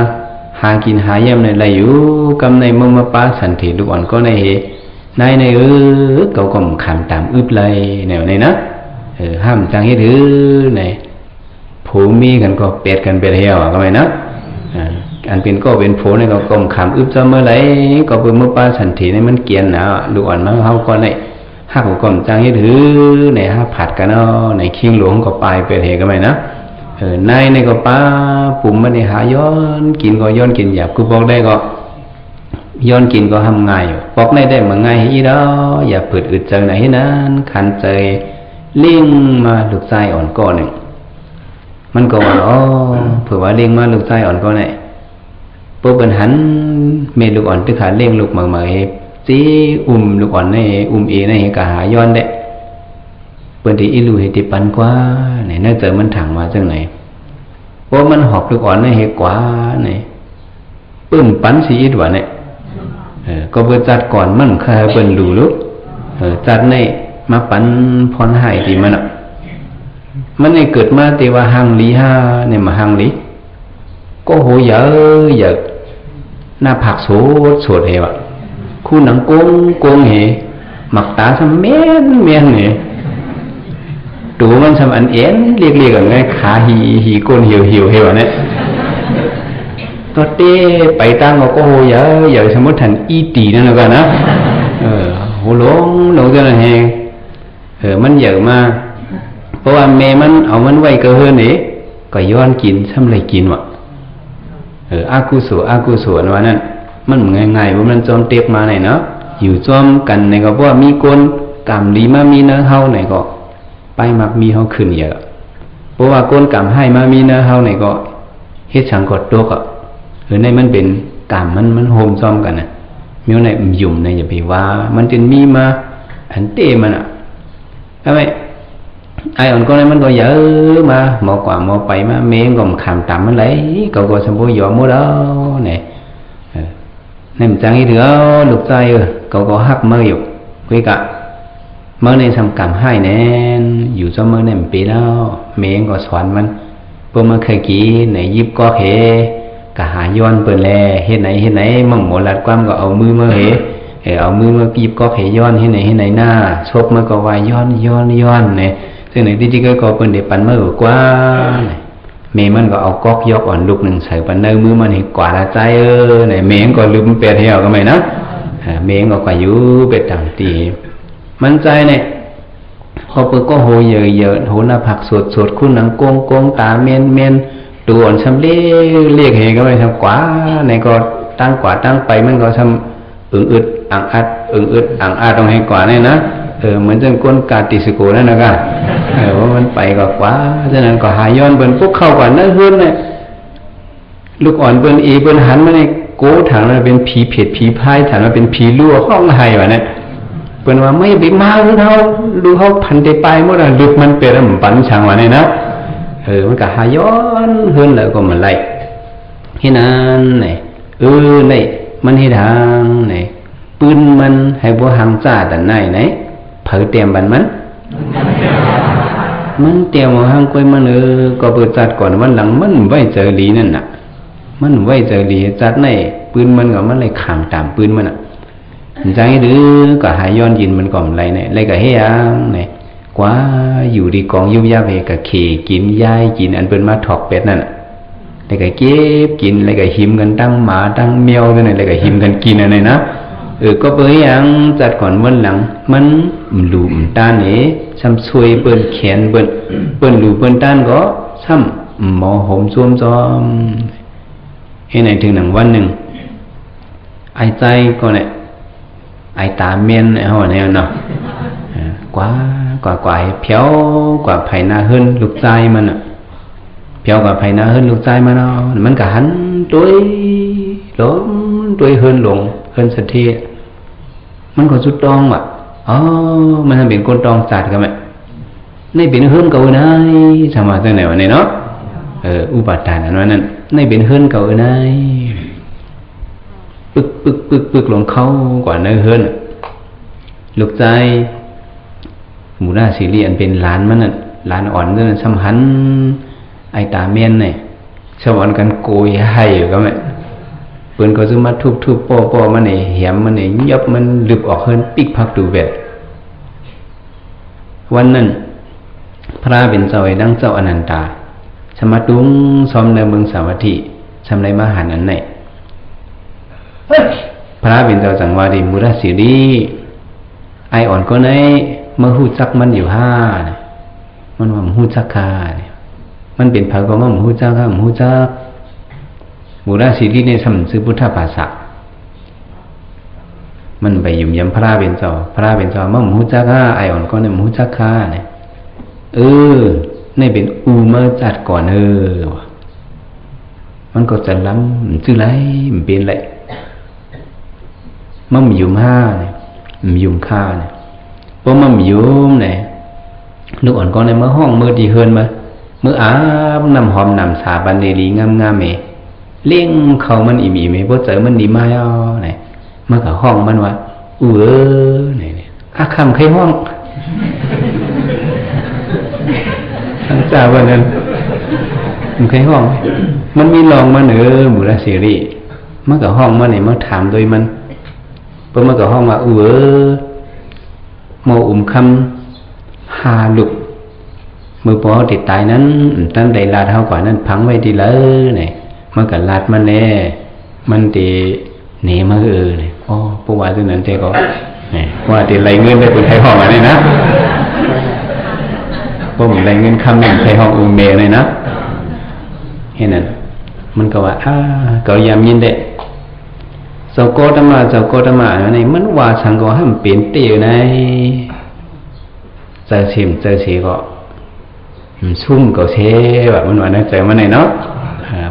หากินหายามในไรอยู่กำในเมืองมาป้าสันติลูกอ่อนก็ในในเขาก็ขันตามอึบไรแนวนี้นะห้ามจังให้ถือเนี่ยผูมีกันก็เป็ดกันไปเที่ยวก็ไม่นะอันเป็นก็เป็นผูเนี่ยก็กลมขามอึบจะเมื่อไรก็เป็นเมื่อป้าสันติเนี่ยมันเกียนหนาลูกอ่อนมาเขาก็เนี่ยห้าก็กลมจังให้ถือเนี่ยห้าผัดกันเนาะในคิงหลวงก็ไปเที่ยวก็ไม่นะนายเนี่ยก็ป้าปุ่มมันเนี่ยหาย้อนกินก็ย้อนกินหยาบกูบอกได้ก็ย้อนกินก็ทำง่ายบอกได้เหมือนง่ายอีดออย่าผืดอึดใจไหนนั้นขันใจเลี้ยงมาลูกชายอ่อนก้อนหนึ่งมันก็ว่าเผื่อว่าเลี้ยงมาลูกชายอ่อนก็เนี่ยปุ๊บเป็นหันเมลูกอ่อนตึกขาเลี้ยงลูกมาจีลูกอ่อนในในกะหาย้อนเด้เปิดที่อิลูเฮติปันกว่าเนี่ยน่าเจอมันถังมาจังไหนเพราะมันหอบลูกอ่อนในเฮกว่าเนี่ยปื้มปันสีอิดว่าเนี่ยก็เปิดจัดก่อนมันเคยเปิดดูลูกจัดในมาปันพรหายที่มันอ่ะมันเนี่ยเกิดมาแต่ว่าหังลีห้าเนี่ยมาหังลีก็โหเยอะหน้าผักโสดเหวะคู่หนังโกงเหหมักตาทำเมียนเนี่ยตัวมันทำอันเอ็นเรียกกันไงขาหีก้นเหี่ยวเหวะเนี่ยตัวเต้ไปตั้งก็โหเยอะสมมติทันอีตีนั่นแล้วกันนะโหหลงจะนั่นเองมันเยอะมากเพราะว่าแม่มันเอามันไว้ก็เฮือนนี่ก็ย้อนกินซ้ำเลยกินวะอากุศลว่านั่นมันง่ายๆว่ามันจอมเตียกมาไหนเนาะอยู่จอมกันในก็เพราะว่ามีคนกรรมดีมามีเนื้อเฮาไหนก็ไปมักมีเฮาขึ้นเยอะเพราะว่าคนกรรมให้มามีเนื้อเฮาไหนก็เฮ็ดฉังกดตัวก็ในมันเป็นกรรมมันโฮมจอมกันน่ะมีในยุ่มในอย่าไปว่ามันจึงมีมาอันเตมันอ่ะทำไมไอ้อ่อนก็นั้นมันก็เยอะมาหมอกว่าหมอไปมาเมงก็ขามต่ำมันเลยก็สมบูรณ์ยอมหมดแล้วเนี่ยนี่มันจังอีเดียวลูกใจก็หักเมื่ออยู่คุยกะเมื่อในทำกรรมให้แน่อยู่จะเมื่อในปีแล้วเมงก็สอนมันเพื่อมาเคยกี้ไหนยิบก็เหกะหาย้อนเปิดแลเฮ็ดไหนมั่งหมดลัดความก็เอามือมาเอามือมายิบก็เหย้อนเฮ็ดไหนหน้าชกมันก็วายย้อนเนี่ยซึ่งในที่ก็เป็นเด็กปันเมื่อกว่า เมมันก็เอาก๊อกยกอ่อนลูกหนึ่งใส่ปันเนอมือมันให้กว่าละใจไหนเมงก็ลืมเป็ดเหี่ยวก็ไม่นะเมงก็กว่าอยู่เป็ดต่างตีมันใจเนี่ยพอเปิดก็โหเยอะโหหน้าผักสดคุณหนังโกงตาเมียนตัวอ่อนช้ำเรียกเฮก็ไม่ทำกว่าในก็ตั้งกว่าตั้งไปมันก็ทำอึดอ่างอัดอ่างอัดต้องให้กว่าเนี่ยนะเหมือนจังก้นกาติสโกนั่นนะกันว่ามันไปก็กว่าฉะนั้นก็หายย้อนเปิ้นพวกเข้าก่อนนั่นเฮือนเนี่ยลูกอ่อนเปิ้นเปิ้นหันมาในโกถางนั้นเป็นผีเผ็ดผีพายถางว่าเป็นผีลั่วห้องไห้วะเนี่ยเปิ้นว่าไม่ไปมาหรือเฮาดูเฮาพันได้ไปหมดอ่ะลึกมันเป็นแล้วมันปันช่างวะเนี่ยนะมันก็หายย้อนเฮือนแล้วก็มันไล่ที่นั้นเนี่ยนี่มันเฮ็ดทางเนี่ยปืนมันให้บ่หังจ้าแต่ไหนไหนเผาเตรียมบันมันเตรียมหังกล้วยมันก็เปิดจัดก่อนวันหลังมันไว้เจอหลีนั่นน่ะมันไว้เจอหลีจัดไหนปืนมันก็มันเลยขังตามปืนมันน่ะใจดื้อก็หายย้อนยินมันก่อมไรเนี่ยไรก็เฮียงเนี่ยกว่าอยู่ดีกองยุบยับเฮก็ขี่กินยายกินอันเป็นมาถอกเป็ดนั่นไรก็เก็บกินไรก็หิมกันตั้งหมาตั้งแมวนั่นไรก็หิมกันกินอะไรนะก็เปยังจัดก่อนวันหลังมันหลุมต้านนี้ซ้ำซวยเปิ้นแขนเปิ้นหลุมเปิ้นต้านก็ซ้ำหมอหอมซ่วมจอมให้ไหนถึงหนังวันหนึ่งไอใจก็เนี่ยไอตาเมียนไอห่อเนี่ยเนาะกว่าเพียวกว่าไผ่นาเฮิรนลูกใจมันอ่ะเพียวกว่าไผ่นาเฮิรนลูกใจมันเนาะมันก็หันตัวล้มตัวเฮิรนหลงเฮิรนสัตย์มันก็สุดตองว่ะมันเป็นคนตองจัดกันไหมในเป็นเฮิรนเก่าไหนสมาธิไหนวะเนี่ยเนาะอุปทานอันนั้นในเป็นเฮิรนเก่าไหนปึกลงเข้ากว่าเนื้อเฮิรนลูกใจหมู่หน้าสีเรียนเป็นหลานมันน่ะหลานอ่อนนั่นสำหันไอตาเมียนเนี่ยสวรรค์กันโกยให้อยู่ก็ไหมเปิ้นก็จะมาทุบป้อมันเนี่ยเหี่ยมมันเนี่ยยับมันลึกออกเฮิรนปิกพักดูเวทวันนั้นพระเป็นเจ้าไอ้ดังเจ้าอนันตาสมัตุงซ้อมในเมืองสาวัตถีทำในมหานั้นไหนพระเป็นเจ้าจังหวะดีมุราสีดีไออ่อนก็ไหนเมื่อหูจักมันอยู่มันว่าหูจักคามันเป็นเผาก็ว่าหูจักหูจักมุราสีดีในสำซื้อพุทธภาษามันไปยุ่มยำพระเป็นเจ้าว่าหูจักไออ่อนก็ไหนหูจักคาเนี่ยนี่เป็นอูมาจัดก่อนมันก็จะล้ำชื่อไรมันเป็นไรมันมียุ่มห้าเนี่ยมันยุ่มค่าเนี่ยเพราะมันมียุ่มเนี่ยลูกอ่อนก็ในเมื่อห้องเมื่อดีเฮิรนมาเมื่ออาบน้ำหอมน้ำสาบันเดลีงามเมเลี้ยงเขามันอิ่มเพราะเจอมันดีมาย่อเนี่ยเมื่อกับห้องมันว่าเนี่ยคำใครห้องทั้งจ่าวันนั้นมันใครห้องมันมีลองมาหมู่ละเสรีเมื่อกับห้องมันเนี่ยเมื่อถามโดยมันเมื่อกับห้องว่าโมคำหาลุกมือปอติดตายนั้นตั้งแต่ลาดเท่ากว่านั้นพังไว้ดีเลยเนี่ยเมื่อกับลาดมันแน่มันตีหนีมาเนี่ยผู้ว่าที่นั้นเจ้ก็เนี่ยว่าตีไรเงินได้เป็นใครห้องอะไรนะพวกผมไรเงินคำหนึ่งใครห้องเมย์เลยนะเห็นนั้นมันก็ว่าก็ยามยินเด้เจ้าโกตมาเนี่ยมันว่าสังก็ให้มันเปลี่ยนเตี้ยในเจอสีก็ซุ่มก็เชแบบมันว่านะเจอมันไหนเนาะ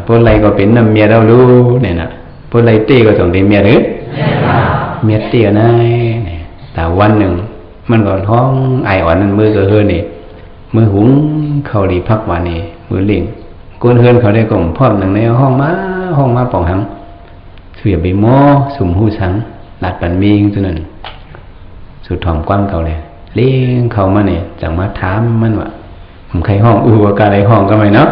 พวกไรก็เป็นน้ำเมียเรารู้เนี่ยนะพวกไรเตี้ยก็ต้องเป็นเมียหรือเมียเตี้ยในแต่วันหนึ่งมันก็ท้องไออ่อนนั่นมือก็เฮือนี่มือหุงเขาดีพักวันนี่มือเลี้ยงก้นเฮือนเขาได้กล่องพร้อมหนึ่งในห้องมาป่องหังเสียบใบหม้อสุ่มหูสังหลัดปันมีตัวนั้นสุดถ่อมกว้างเก่าเลยเลี้ยงเขามาเนี่ยจังมาถามมันว่าผมใครห้องกาอะไรห้องก็ไม่เนาะ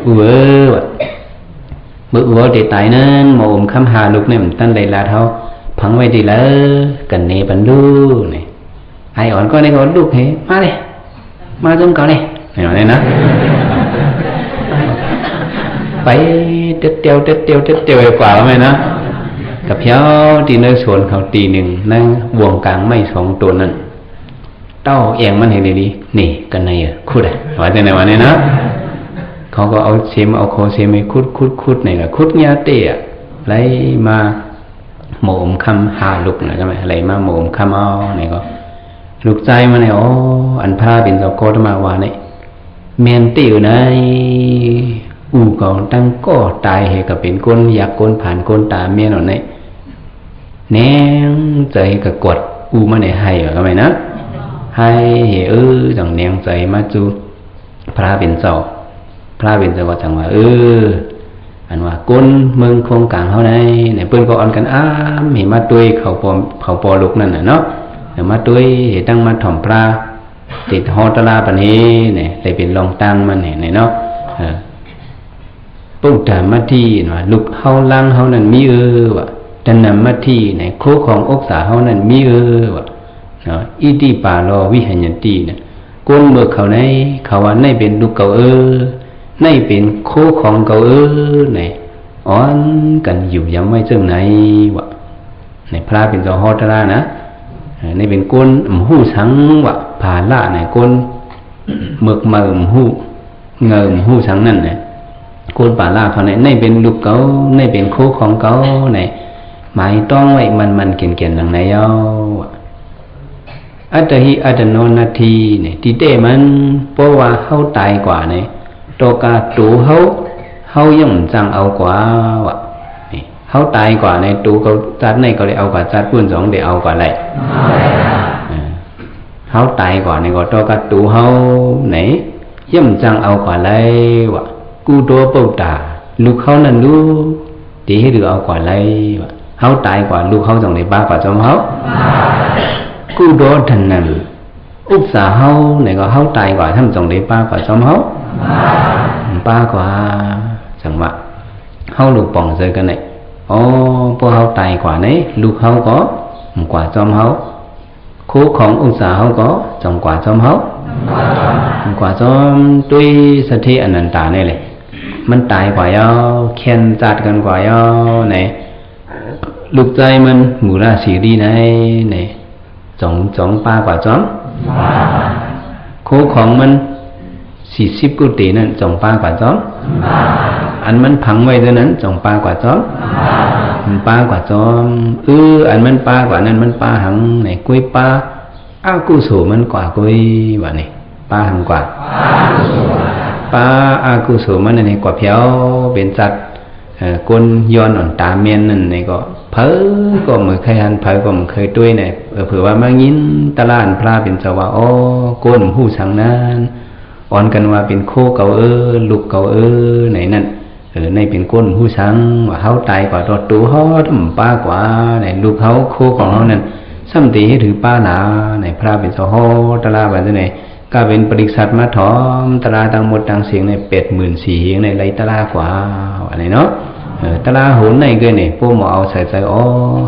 มือติดตายนั้นโมมคำหาลูกเนี่ยมันตั้งใดลาเท่าพังไว้ดีแล้วกันเนปันดูเนี่ยไออ่อนก็ได้ก็ลูกเฮ้มาเลยมาจมเก่าเลยเห็นไหมนะ ไปเด็ดเตียวไอ้กว่าไหมนะกับเพียวตีเนื้อส่วนเขาตีหนึ่งนั่งวงกลางไม่สองตัวนั้นเต้าเอียงมันเห็นดีนี่กันในคุดว่าแต่ไหนวะเนี่ยนะเขาก็เอาเซมเอาโคเซมไปคุดนี่แหละคุดเงี้ยเตะไรมาโมมคำหาลุกนะใช่ไหมอะไรมาโมมคำเอาเนี่ยก็ลุกใจมาเนี่ยอ๋ออันพาเป็นเจ้าโคตรมาว่าเนี่ยเมียนติวในอู่เก่าตั้งก็ตายเหตุกับเป็นก้นอยากก้นผ่านก้นตาเมียนหน่อยเนี่ยแนงใจกับกดอู่มาเนี่ยให้ก็ไม่นะให้เหจังแนงใจมาจูพระเป็นเจ้าก็จังว่าอันว่าก้นเมืองโครงกลางเขาในเนี่ยเปิ้นก็อ่อนกันเห็นมาตุยเขาปอลุกนั่นน่ะเนาะเห็นมาตุยเห็นตั้งมาถ่อมปลาติดฮอตลาปนี้เนี่ยเลยเป็นรองตั้งมันเนี่ยเนาะปุ๊บแต่มาที่ว่าลุกเฮาล่างเฮานั่นมีว่ะดันนำมาที่เนี่ยโคของอกษาเฮานั่นมีว่ะเนาะอิติปาโลวิหัญญติเนี่ยก้นเมื่อเขาในเขาว่าในเป็นลูกเก่าในเป็นโคของเก่าเนี่ยอ่อนกันอยู่ยังไม่เจิงไหนวะในพระเป็นเจ้าฮอตรานะในเป็นก้นหูสังวะผาละในก้นเมือกมาหูเงิมหูสังนั่นเนี่ยก้นผาละเขาในเป็นลูกเก่าในเป็นโคของเก่าเนี่ยหมายต้องไว้มันเกี่ยนหลังไหนเอาอัตหิอัตโนนาทีเนี่ยที่เต้มันเพราะว่าเขาตายกว่าเนี่ยตัวกาตูเขาย่อมจังเอากว่าวะเขาตายกว่าในตูเขาจัดในก็เลยเอากว่าจัดปุ่นสองเดี๋ยวเอากว่าไรเขาตายกว่าในก็ตัวกาตูเขาไหนย่อมจังเอากว่าไรวะกูตัวเป่าตาลูกเขานั่นลูกตีให้ดูเอากว่าไรวะเขาตายกว่าลูกเขาจังในบ้ากว่าจอมเขากูตัวทันนั่นอุปสาเขาไหนก็เขาตายกว่าทำจังในบ้ากว่าจอมเขาป้ากว่าจังหวะเขาลูกป่องเจอกันnàyพวกเขาตายกว่านี้ลูกเขาcóกว่าจอมเขาคู่ขององศาเขาcóจังกว่าจอมเขากว่าจอมด้วยสถิอนันตาเนี่ยเลยมันตายกว่าย่อเขียนจัดกันกว่าย่อnàyลูกใจมันหมู่ราศีดีnàyจังป้ากว่าจอมคู่ของมัน40 กุฏินั่นจงปากว่าจ้อมอันมันพังไว้เท่านั้นจงปากว่าจ้อมปากว่าจ้อมอันมันปากว่านั้นมันปาหังไหนกุยปาอากุโสมันกว่ากุยว่านี่ปาหังกว่าปาอากุโสมันนี่กว่าเพียวเป็นจัดก้นย้อนอ่อนตาเมียนนั่นนี่ก็เพ้อก็เหมือนเคยหันเพ้อก็เหมือนเคยด้วยเนี่ยเผื่อว่ามายินตลาดพระเป็นเจ้าว่าก้นหูสังนั้นอ่อนกันว่าเป็นโคเก่าลูกเก่าไหนนั่นในเป็นก้นผู้สังว่าเขาตายกว่าตัวตูเขาทำป้ากว่าในลูกเขาโคของเขานั่นสัมติให้ถือป้าหนาในพระเป็นเจ้าฮอตลาแบบนี้ก็เป็นปริษัทมาถอมตลาต่างหมดต่างเสียงใน84,000ในไรตลากว่าอะไรเนาะตลาโหนในเกินเนี่ยพวกหมอเอาใส่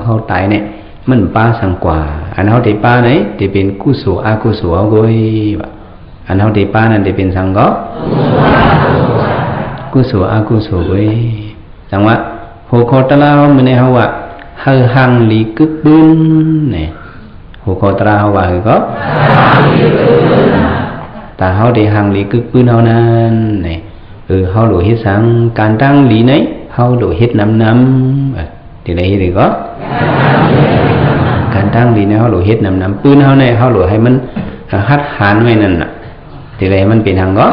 เขาตายเนี่ยมันป้าสังกว่าอันเขาตีป้าไหนตีเป็นกุศลอากุศลเอาไว้อันเขาตีป้านั่นตีเป็นสังก็กุศลอากุศลไว้จังว่าหัวข้อตลามันเนี่ยเขาว่าเฮาหังลีกึกบึ้นเนี่ยหัวข้อตลาเขาว่าก็แต่เขาตีหังลีกึกบึ้นเขานั่นเนี่ยเขาหลุดเฮ็ดสังการตั้งลีไหนเขาหลุดเฮ็ดน้ำthì đây thì cóการตั้งลีเนี่ยเขาหลุดเฮ็ดน้ำปืนเขาเนี่ยเขาหลุดให้มันฮัดหันไว้นั่นน่ะthì đâyมันเป็นทางก็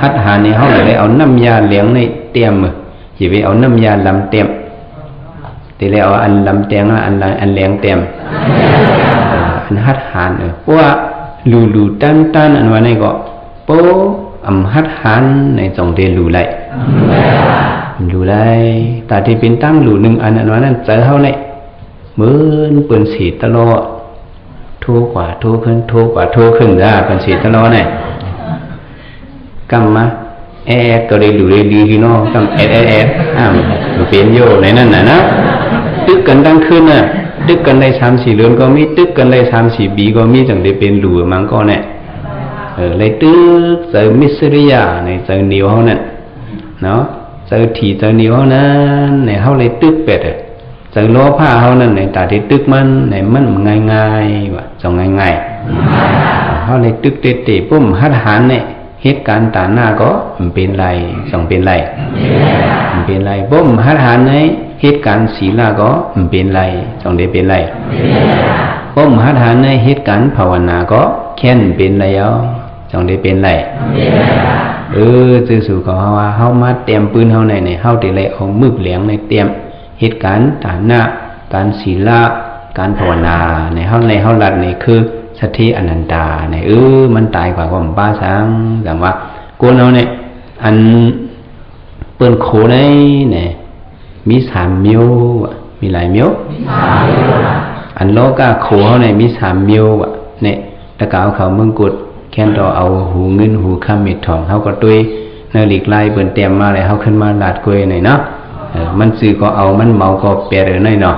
ฮัดหันเนี่ยเขาเลยเอาน้ำยาเลี้ยงในเตรียมchỉ vìเอาน้ำยาลำเตรียมthìเลยเอาอันลำเตรียมอันเลี้ยงเตรียมอันฮัดหันว่าลูตันอันว่านี่ก็โป๊ฮัดหันในสองเดือนลูไรแต่ที่เป็นตั้งลูหนึ่งอันว่านั้นเจอเขาเนี่ยเหมือนปืนสีตลอดทั่วกว่าทั่วขึ้นจ้าเป็นสีตลอดเนี่ยกำมาก็ได้ดูได้ดีที่น้องกำเปลี่ยนโย่ในนั่นน่ะนะตึกกันตั้งขึ้นน่ะตึกกันได้3-4 เดือนก็มีตึกกันได้3-4 ปีก็มีจังได้เป็นหลูมังก็เนี่ยเลยตึกเจอมิสริยาในเจอเหนียวเขานั่น เนาะเจอถี่เจอเหนียวนั้นเนี่ยเขาเลยตึกเป็ดเจอล้อผ้าเขานั่นเนี่ยตาที่ตึกมันเนี่ยมันง่ายๆว่ะจงง่ายๆเขาเลยตึกเตะปุ่มหัดหันเนี่ยเหตุการณ์ตาหน้าก็เป็นไรจงเป็นไรเป็นไรปุ่มหัดหันเนี่ยเหตุการณ์ศีลก็เป็นไรจงได้เป็นไรปุ่มหัดหันเนี่ยเหตุการณ์ภาวนาก็แค่นเป็นไรจงได้เป็นไรสื่อๆของเขาว่าเขามาเตรียมปืนเขาในเขาได้เลยเอามึกเหลียงในเตรียมเหตุการณ์ฐานะการศีละการภาวนาในเขาหลัดนี่คือสัทธิอนันตาในมันตายกว่าความบ้าสังแต่ว่ากูเราเนี่ยอันเปิ้นโคในเนี่ยมี3 มิ้วมีหลายมิ้วอันโลกาโคเขาในมี3 มิ้วเนี่ยตะกาวเขาเมืองกุดแค่ต่อเอาหูเงินหูคำมิดทองเขาก็ด้วยเนื้อหลีกไล่เปิ้นเตรียมมาเลยเขาขึ้นมาลาดกล้วยหน่อยเนาะมันซื้อก็เอามันเมาก็เปรหน่อยเนาะ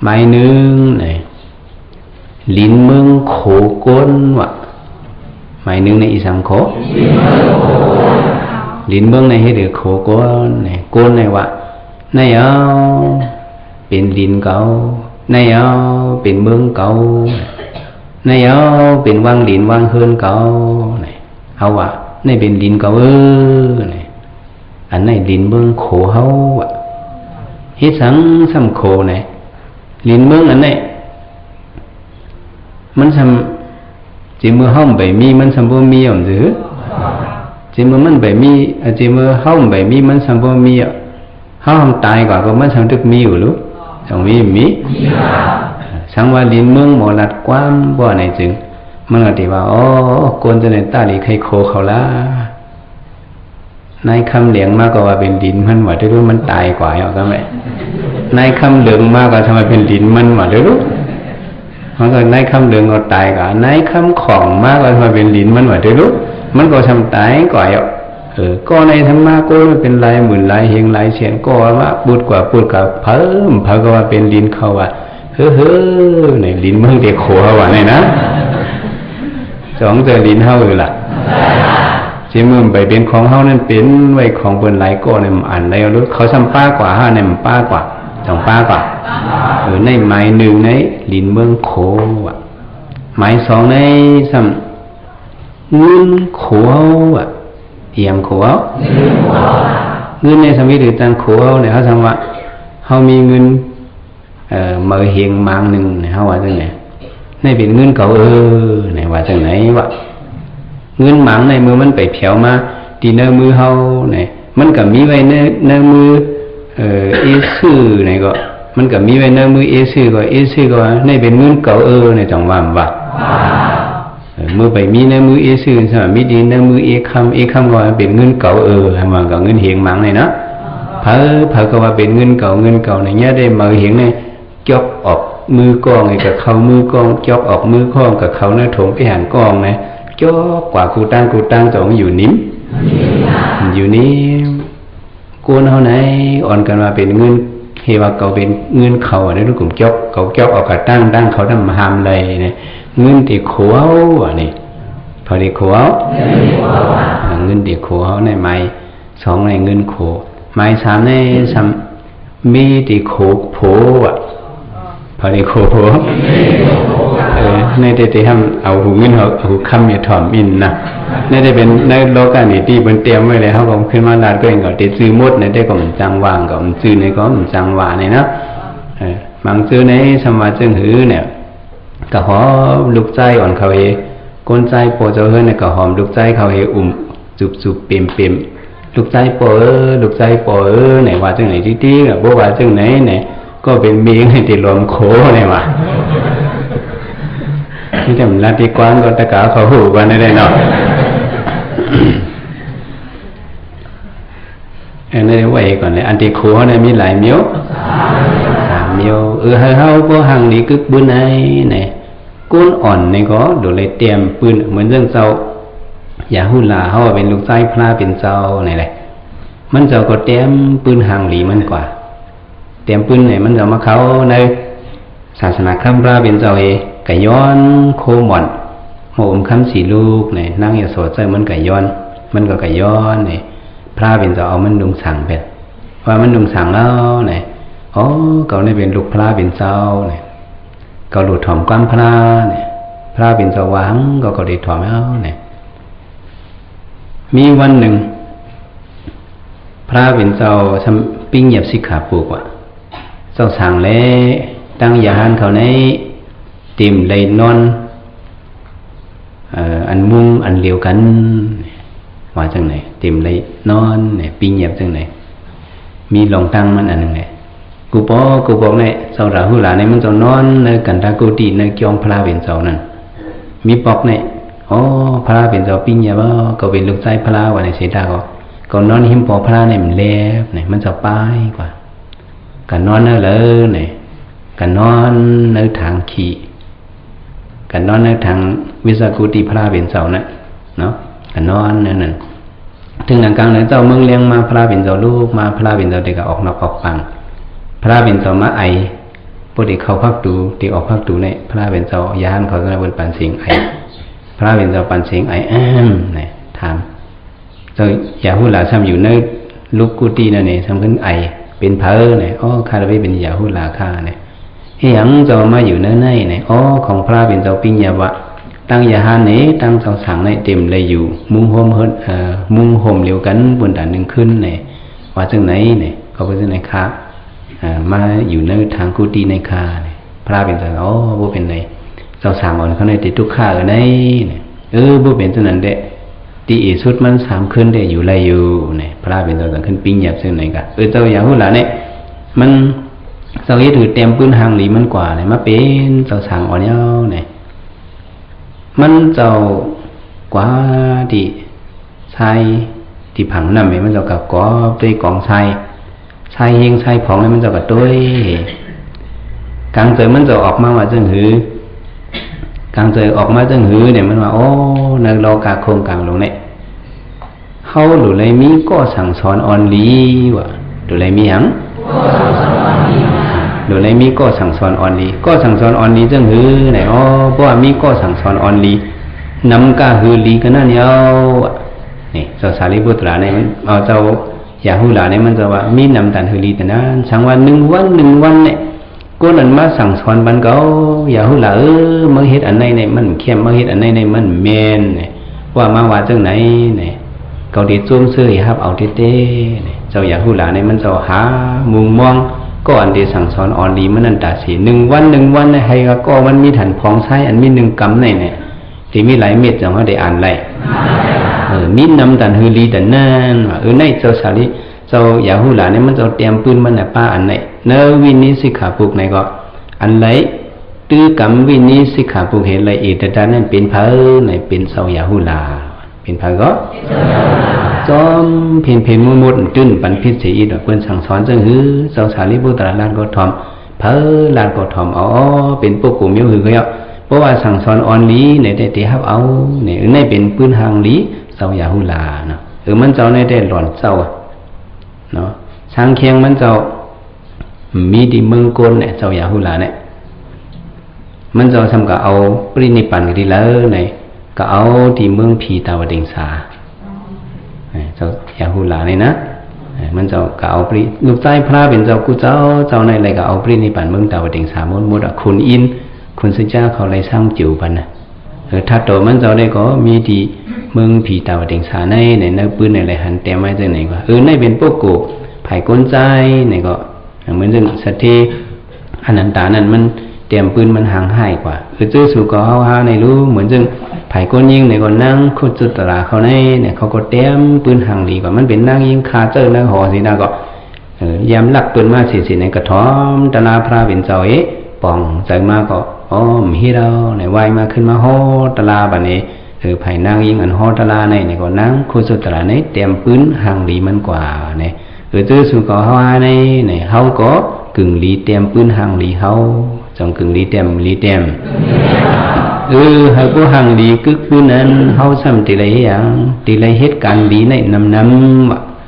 ไม้นึงเนี่ยลิ้นเมืองโขก้นวะไม้นึงในอีสังโขลิ้นเมืองในให้เดือโขก้นเนี่ยก้นในวะในเอาเป็นลิ้นเก่าในเอาเป็นเมืองเก่าในเอาเป็นวังลิ้นวังเฮือนเก่าเนี่ยเอาวะในเป็นลิ้นเก่าเนี่ยอันในลิ้นเมืองโขเฮาเฮ็ดสังซ้ำโขเนี่ยลิ้นเมืองอันไหนมันทำจีมือห้องใบมีมันสมบูรณ์มีอย่างหรือจีมือมันใบมีจีมือห้องใบมีมันสมบูรณ์มีอ่ะห้องตายกว่าก็มันสมทุกมีอยู่หรือสองมีสังว่าลิ้นเมืองหมอลัดกว้ามบ่ไหนจึงมันก็ตีว่าอ๋อคนจะในตาดีใครโคเขาละนายคำเหลียงมากกว่าเป็นลิ้นมันว่าได้รู้มันตายกว่าอย่างก็ไหมนายคำเหลืองมากกว่าทำไมเป็นลิ้นมันว่าได้รู้มันก็นายคำเหลืองก็ตายกว่านายคำของมากกว่าทำไมเป็นลิ้นมันว่าได้รู้มันก็ทำตายกว่าอย่างก็ในธรรมะก็เป็นลายหมื่นลายเฮงลายเสียนก็ว่าพูดกว่าเพิ่มก็ว่าเป็นลิ้นเขาว่าเฮ้อในลิ้นเมืองเด็กโขเขาว่าในนะสองเจอลิ้นเฮาอยู่ล่ะที่มือไปเป็นของเฮานั่นเป็นไว้ของเปิ้นหลายก้อนเนี่ยอ่านได้รู้เขาซ้ำป้ากว่า5เนี่ยมันป้ากว่าต้องป้ากว่าในไม้หนึ่งในลิ้นเมืองโขไม้สองในซ้ำเงินโขเอี่ยมโขเงินในสมัยหรือตังโขเนี่ยเขาทำว่าเขามีเงินมือเฮียงมังหนึ่งเนี่ยเขาว่าจังไหนในเป็นเงินเก่าเนี่ยว่าจังไหนวะเงินหมังในมือมันไปเผียวมาตีเนื้อมือเฮาเนี่ยมันก็มีไว้เนื้อมือซื่อเนี่ยก็มันก็มีไว้เนื้อมือซื่อก็ในเป็นเงินเก่าเนี่ยจังว่าว่ามือไปมีเนื้อมือซื่อใช่ไหมมีดีเนื้อมือคำก็เป็นเงินเก่าทำมากับเงินเฮียงหมังเนี่ยนะเผาก็ว่าเป็นเงินเก่าเนี่ยได้มือเฮียงเนี่ยจอกออกมือกองไอ้กับเขามือกองจอกออกมือข้องกับเขาเนื้อถงไปหันกองเนี่ยจ่อกว่ากูตั้งจองอยู่นิ่มอยู่นี่กูเท่าไหนอ่อนกันมาเป็นเงินเฮว่าเก่าเป็นเงินเขาในรูปกลุ่มจอกเขาจอกออกกับตั้งเขาทำหามเลยเนี่ยเงินตีขวเอานี่พอตีขวเอาเงินตีขวเอาในไม้สองในเงินโขไม้สามในสามมีตีโขโผพอตีโขในได้ทำเอาหูเงินเอาหูคำเนี่ยถอมอินนะในได้เป็นในโลกานี่ที่บนเตรียมไว้เลยเขาก็ขึ้นมาลาดก็เองก็ติดซื้อมดในได้ก็มันจังวางก็มันซื้อในก็มันจังหวะเนี่ยนะบางซื้อในสมาจึงหือเนี่ยก็หอมลูกใจอ่อนเขาเอก้นใจโปเจ้าเฮือนเนี่ยก็หอมลูกใจเขาเอจุบเปี่ยมลูกใจโปลูกใจโปเนี่ยว่าจังไหนที่ๆบ่ว่าจังไหนเนี่ยก็เป็นเมียงให้ติดลมโขเนี่ยว่าที่ทำลาติกวางก็ตะกาเขาหูกันได้เนาะในวัยก่อนเลยอันติโขเนี่ยมีหลายมิ้ว3 มิ้วเฮาก็หังนี้กึกบุญไหนเนี่ยก้นอ่อนนี่ก็โดนเลยเตรียมปืนเหมือนเรื่องเจ้าอย่าหุ่นลาเฮาเป็นลูกชายพระเป็นเจ้าไหนเลยมันเจ้าก็เตรียมปืนหังหลีมันกว่าเตรียมปืนเนี่ยมันจะมาเขาในศาสนาคำพระเป็นเจ้าไก่ย้อนโคหมอนโหมคำสีลูกเนี่ยนั่งอย่าโสดใจมันไก่ย้อนมันก็ไก่ย้อนเนี่ย พระเป็นเจ้าเอามันดุงสั่งเป็นว่ามันดุงสั่งแล้วเนี่ยอ๋อเขาได้เป็นลูกพระเป็นเจ้าเนี่ยเขาหลุดถ่อมก้อนพระเนี่ยพระเป็นเจ้าหวังก็ได้ถ่อมเอาเนี่ยมีวันหนึ่งพระเป็นเจ้าปิ้งเหยียบสิกขาปลูกว่ะเจ้าสั่งเลยตั้งยาหันเขาในtìm lấy non ăn muông ăn liều cắnว่าจังไหนtìm lấy non nàyปิ้งเหยียบจังไหนมีลองตั้งมันอันนึงเนี่ยกูบอกเนี่ยเจ้าราหุลาเนี่ยมันจะนอนในกันตากูตีในเกี่ยงพระเป็นเจ้านั่นมีปอกเนี่ยอ๋อพระเป็นเจ้าปิ้งเหยียบก็เป็นลูกชายพระว่าในเสดาก็นอนหิมปอพระเนี่ยมันเล็บเนี่ยมันจะป้ายกว่ากันนอนนั่นเลยเนี่ยกันนอนในทางขี่กันนอนในทางวิสากุติพระเป็นเจ้านะเนาะกันนอนนั่นถึงหลังกลางเลยเจ้าเมืองเลี้ยงมาพระเป็นเจ้าลูกมาพระเป็นเจ้าเด็กออกนอกออกปังพระเป็นเจ้ามาไอพวกเด็กเขาพักดูเด็กออกพักดูเนี่ยพระเป็นเจ้ายานเขาจะบนปันเสียงไอพระเป็นเจ้าปันเสียงไอเนี่ยถามเจ้าอย่าพูดหลาซ้ำอยู่ในลูกกุฏินั่นเนี่ยซ้ำขึ้นไอเป็นเพอเนี่ยอ๋อข้าได้เป็นอย่าพูดหลาข้าเนี่ยเฮียงเจ้ามาอยู่ในเนี่ยอ๋อของพระเป็นเจ้าปิญญาวะตั้งยาหานเนี่ยตั้งเจ้าสังเนี่ยเต็มเลยอยู่มุงโฮมมุงโฮมเดียวกันบนด่านหนึ่งขึ้นเนี่ยว่าจังไหนเนี่ยเขาไปจังไหนค่ะมาอยู่ในทางกุฏิในคาเนี่ยพระเป็นเจ้าอ๋อบ่เป็นไรเจ้าสังอ่อนเขาในติดทุกข้าเลยเนี่ยบ่เป็นจังนั้นเด้ตีอีสุดมัน3ขึ้นได้อยู่ไรอยู่เนี่ยพระเป็นเจ้าสังขึ้นปิญญาจังไหนกะเจ้าอย่าพูดละเนี่ยมันเจ้าเฮ็ดถือเต็มปืนหางหลีมันกว่าเนี่ยมาเป็นเจ้าสังอ่อนเย้าเนี่ยมันเจ้ากว่าที่ชายที่ผังนำเนี่ยมันเจ้ากับก่อด้วยกองชายเฮงชายผองเนี่ยมันเจ้ากับด้วยกลางเจอมันเจ้าออกมาว่าจังหือกลางเจอออกมาจังหือเนี่ยมันว่าโอ้ในโลกาโครงกลางลงเนี่ยเฮาหรือไรมีก็สั่งสอนอ่อนลีว่ะหรือไรมีหยังโดยในมีก็สั่งสอนอ่อนลีก็สั่งสอนอ่อนลีจังหือไหนอ๋อเพราะว่ามีก็สั่งสอนอ่อนลีนำกาหือลีกันนั่นเอานี่เจ้าสารีบุตรเนี่ยมันเอาเจ้าอย่าหูหลาเนี่ยมันจะว่ามีนำตันหือลีแต่นั้นสั่งว่า1 วันเนี่ยก็นั่นมาสั่งสอนบันเก่าอย่าหูหลามาเฮ็ดอันไหนเนี่ยมันเข้มมาเฮ็ดอันไหนเนี่ยมันแม่นเนี่ยว่ามาว่าจังไหนเนี่ยเขาได้จุ่มเสื้อครับเอาเต้ๆเนี่ยเจ้าอย่าหูหลาเนี่ยมันจะหามุมมองก็อันที่สั่งสอนอ่อนลีมันนั่นตาสี1 วันเนี่ยให้ก็มันมีถันพองใช้อันมี1 กำเนี่ยที่มีหลายเม็ดจังว่าได้อ่านไรมีนำตันฮือลีแต่นั่นในเจ้าสาลีเจ้าอย่าหูหลาเนี่ยมันเจ้าเตรียมปืนมันน่ะป้าอันไหนเนวินิสิกขาปุกไหนก็อันไหนตื้อกำวินิสิกขาปุกเห็นไรอีกแต่ด้านนั้นเป็นเพอไหนเป็นเจ้าอย่าหูหลาเป็นเพอก็จอมเพนมุดตื้นปันพิษเสียอีดอกเปิ้นสั่งสอนจังหือเจ้าสาลีบุตรลานก็ทอมเพอลานก็ทอมอ๋อเป็นพวกกลุ่มโยหือก็ย่อเพราะว่าสั่งสอนอ่อนลีในได้ที่ฮับเอาเนี่ยในเป็นปืนหางลีเจ้าอย่าหูลาเนาะมันเจ้าในได้หล่อนเจ้าเนาะช้างเคียงมันเจ้ามีที่เมืองโกนเนี่ยเจ้าอย่าหูลาเนี่ยมันเจ้าทำก็เอาปรินิพพานกันดีแล้วเนี่ยก็เอาที่เมืองพีตาวดิงสาเจ้าอย่าหูลาเนี่ยนะมันเจ้าก็เอาปริลูกใต้พระเป็นเจ้ากูเจ้าในอะไรก็เอาปรินิพพานเมืองตาวดิงสามุดคุณอินคุณสุจ้าเขาเลยสร้างจิ๋วพันนะถ้าตัวมันเจ้าได้ก็มีที่เมืองผีตาวดิงสาในปืนในอะไรหันเต็มไว้จังไหนก็ในเป็นพวกกูไผ่ก้นใจในก็เหมือนเรื่องสัตย์อนันตานั่นมันเตรียมปืนมันห่างหายกว่าเจ้าสู่ก็เฮาในรู้เหมือนเรื่องไผ่ก้นยิงในก็นั่งคุดจุดตราเขาในเนี่ยเขาก็เตรียมปืนห่างดีกว่ามันเป็นนั่งยิงคาเจอนั่งหอสินะก็ยามลักปืนมาสิในกระท้อมตลาพระเป็นเจ้าป่องใจมาก็มีเราในวัยมาขึ้นมาฮอตลาบัดนี้ไผ่นางยิงอันฮอตลาในก็นั่งคุสุตลาในเตรียมปืนห่างดีมันกว่าเนี่ยตื้อสู่ก็เฮาในเฮาก็กึ่งลีเตรียมปืนห่างดีเฮาจงกึ่งลีเตรียมให้ผู้ห่างดีกึกปืนนั้นเฮาซ้ำติไรอย่างติไรเฮ็ดการดีในน้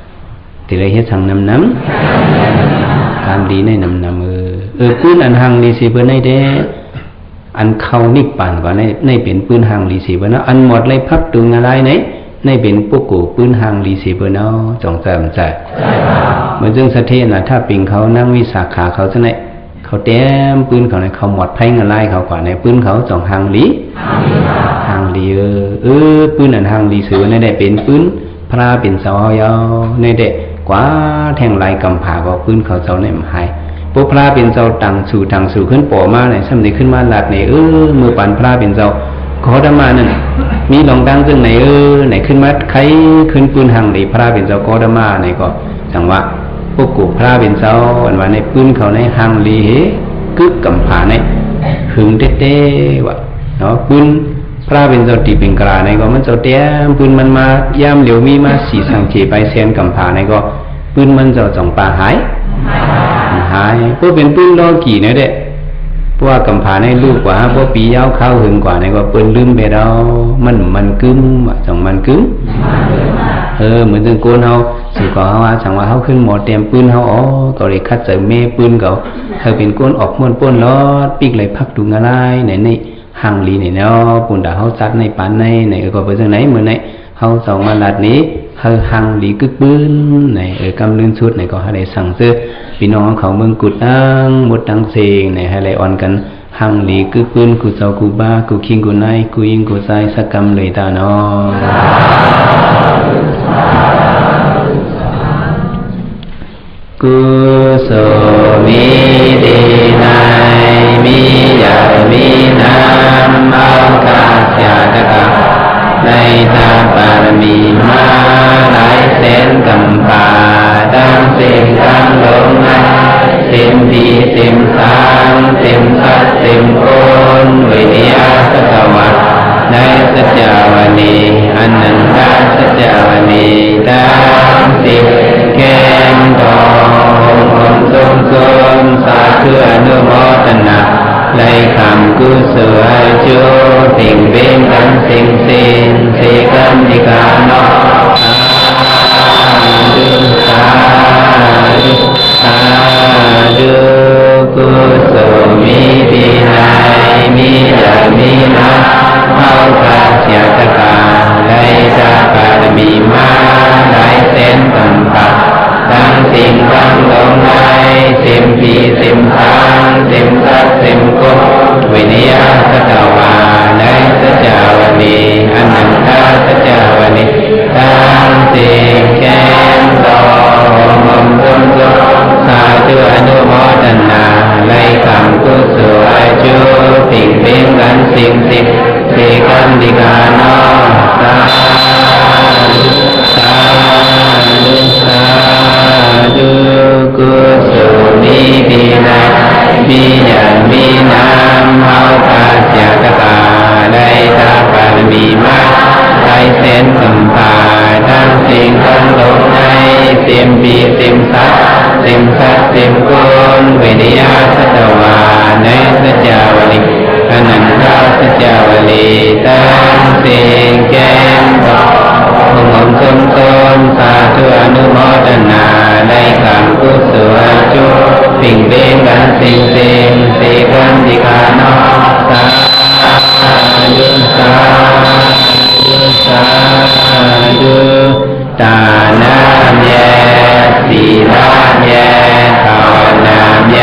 ำติไรเฮ็ดทางน้ำการดีในน้ำปืนอันห่างดีสิเบิ่นได้เด้อันเข้านิพพานก็ในเป็นปืนห่างดีสิเบิ่นอันหมดเลยพักตึงอะไรไหน ในเป็นพวกกูปืนหางลีสีเบอร์นอจงจำใจเหมือนจึงสะเทศนะถ้าปิงเขานั่งวิสาขาเขาจะไหนเขาแต้มปืนเขาในเขาหมดไพ่เงินไล่เขากว่าในปืนเขาจงหางลีหางลีปืนอันหางลีสือในได้เป็นปืนพระเป็นเสาเฮายาวในเด็กกว่าแทงลายกำผาก็ปืนเขาเจ้าในมหายพวกพระเป็นเจ้าตังสู่ขึ้นป่อมาในสำเร็จขึ้นมาหลัดในมือปันพระเป็นเจ้าขอธรรมานั่นมีลองดังจึงในไหนขึ้นมาใครขึ้นปืนหางลีพระเป็นเจ้าขอธรรมาในก็จังว่าพวกกูพระเป็นเจ้าอันว่าในปืนเขาในหางลีเฮกึกกำผาในหึงเต้ๆวะเนาะปืนพระเป็นเจ้าตีเป็นกลาในก็มันเจ้าเตี้ยปืนมันมายามเหลียวมีมาสีสังเกไปเซียนกำผาในก็ปืนมันเจ้าจ่องปลาหายพวกเป็นปืนล้อกี่เนี่ยเด้พวกกำผาในลูกกว่าพวกปียาวข้าวหึงกว่าในก็ปืนลืมไปเรามันกึ้มจ่องมันกึ้มเหมือนจังโกนเฮาสิก็เฮาว่าจังว่าเฮาขึ้นหมอเตรียมปืนเฮาก็เลยคัดใส่เมปืนเขาเฮาเป็นโกนออกม่วนป้นลอดปิกเลยพักดุงอะไรในหางลีนี่เนาะปุ่นดาเฮาจัดในปานในก็ไปจังไหนมื้อไหนเฮาส่งมาลัดนี้เฮาหางลีกึกปืนในกำลืนชุดในก็ให้ได้สั่งซื้อพี่น้องเขาเมืองกุดอังหมดทั้งเสงในให้ได้อ่อนกันหางลีกึกปืนกุเจ้ากุบากุคิงกุไนกุยิงกุไซสักกำเลยตาเนาะกุศลมีดีในมีใหญ่มีน้ำเอาคาเสียตะกะในทางปารมีมาหลายแสนกำพาดังสิ่งดังลงในเต็มดีเต็มทางเต็มสัดเต็มโคนวิญญาสตวัตในสัจจาวนีอนันตสัจจาวนีดังสิ่งแก้มดองคนทรงสาธุอนุโมทนาในคำกุศลจูสิ่งเป็นกันสิ่งสิกันดิกาโนสาธุกุศลมีปีไหนมีอย่างมีนะเข้าคาเสียตะกาได้จาปารมีมาได้เส้นตันตาทั้งสิ่งทั้งลมหายเต็มปีเต็มทางเต็มสัดเต็มกฎวิญญาสตวาในสัจจาวนีอนันตสัจจาวนีทั้งสิ่งแก้มดองมนต์สาธุอนุโมทนาในคำกุศลจูสิ่งเป็นกันสิ่งสิกันดิกาโนสาธุกุศลมีปีนามีอย่างมีน้ำเฮาคาเสียตะกาได้ตาปารมีมาได้เส้นสัมภาทั้งสิ่งทั้งลมในเต็มปีเต็มสัดเต็มโคนวิญญาสตวาในสัจจาวนีอนันตสัจจาวนีตั้งสิ่งแก้มดองหอมสมสาธุอนุโมทนาในคำกุศลจูสิ่งเป็นกันสิ่งสิกันดิกาโนสาธุตานาเยสีลาเยภาวนาเย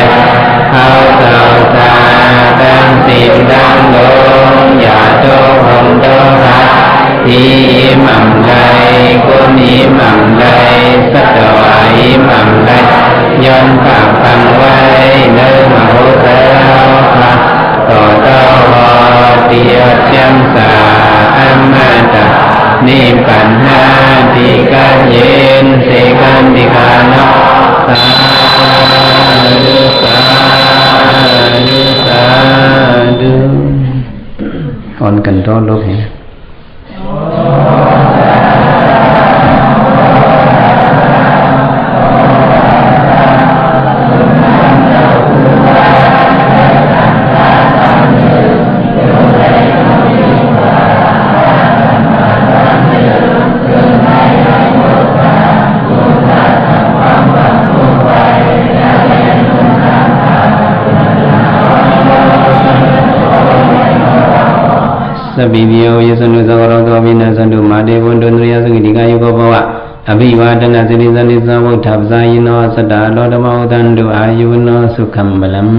เข้าเจ้าสาดังสิ่งดังลงอย่าโตหงโตรักทีมั่งใดกุนีมั่งใดสัตวาหิมั่งใดย้อนฝากฟังไว้เนื้อมโหสถค่ะต่อเต้าวเตียเชียงสาอัมมาตานิปัญหาที่การเย็นเสกันดิกาโนสาธุอ่อนกันร้อนลบเห็นส สบิบิโยยสุนุสกโรโตวินาสันตุมาเดวันตุนริยสุขิติกายุโกภวะอภิวาทนาสิริสันติสาวุฒาปสายโนสัตตาโลธรรมอุตันตุอายุโนสุขัมบลัม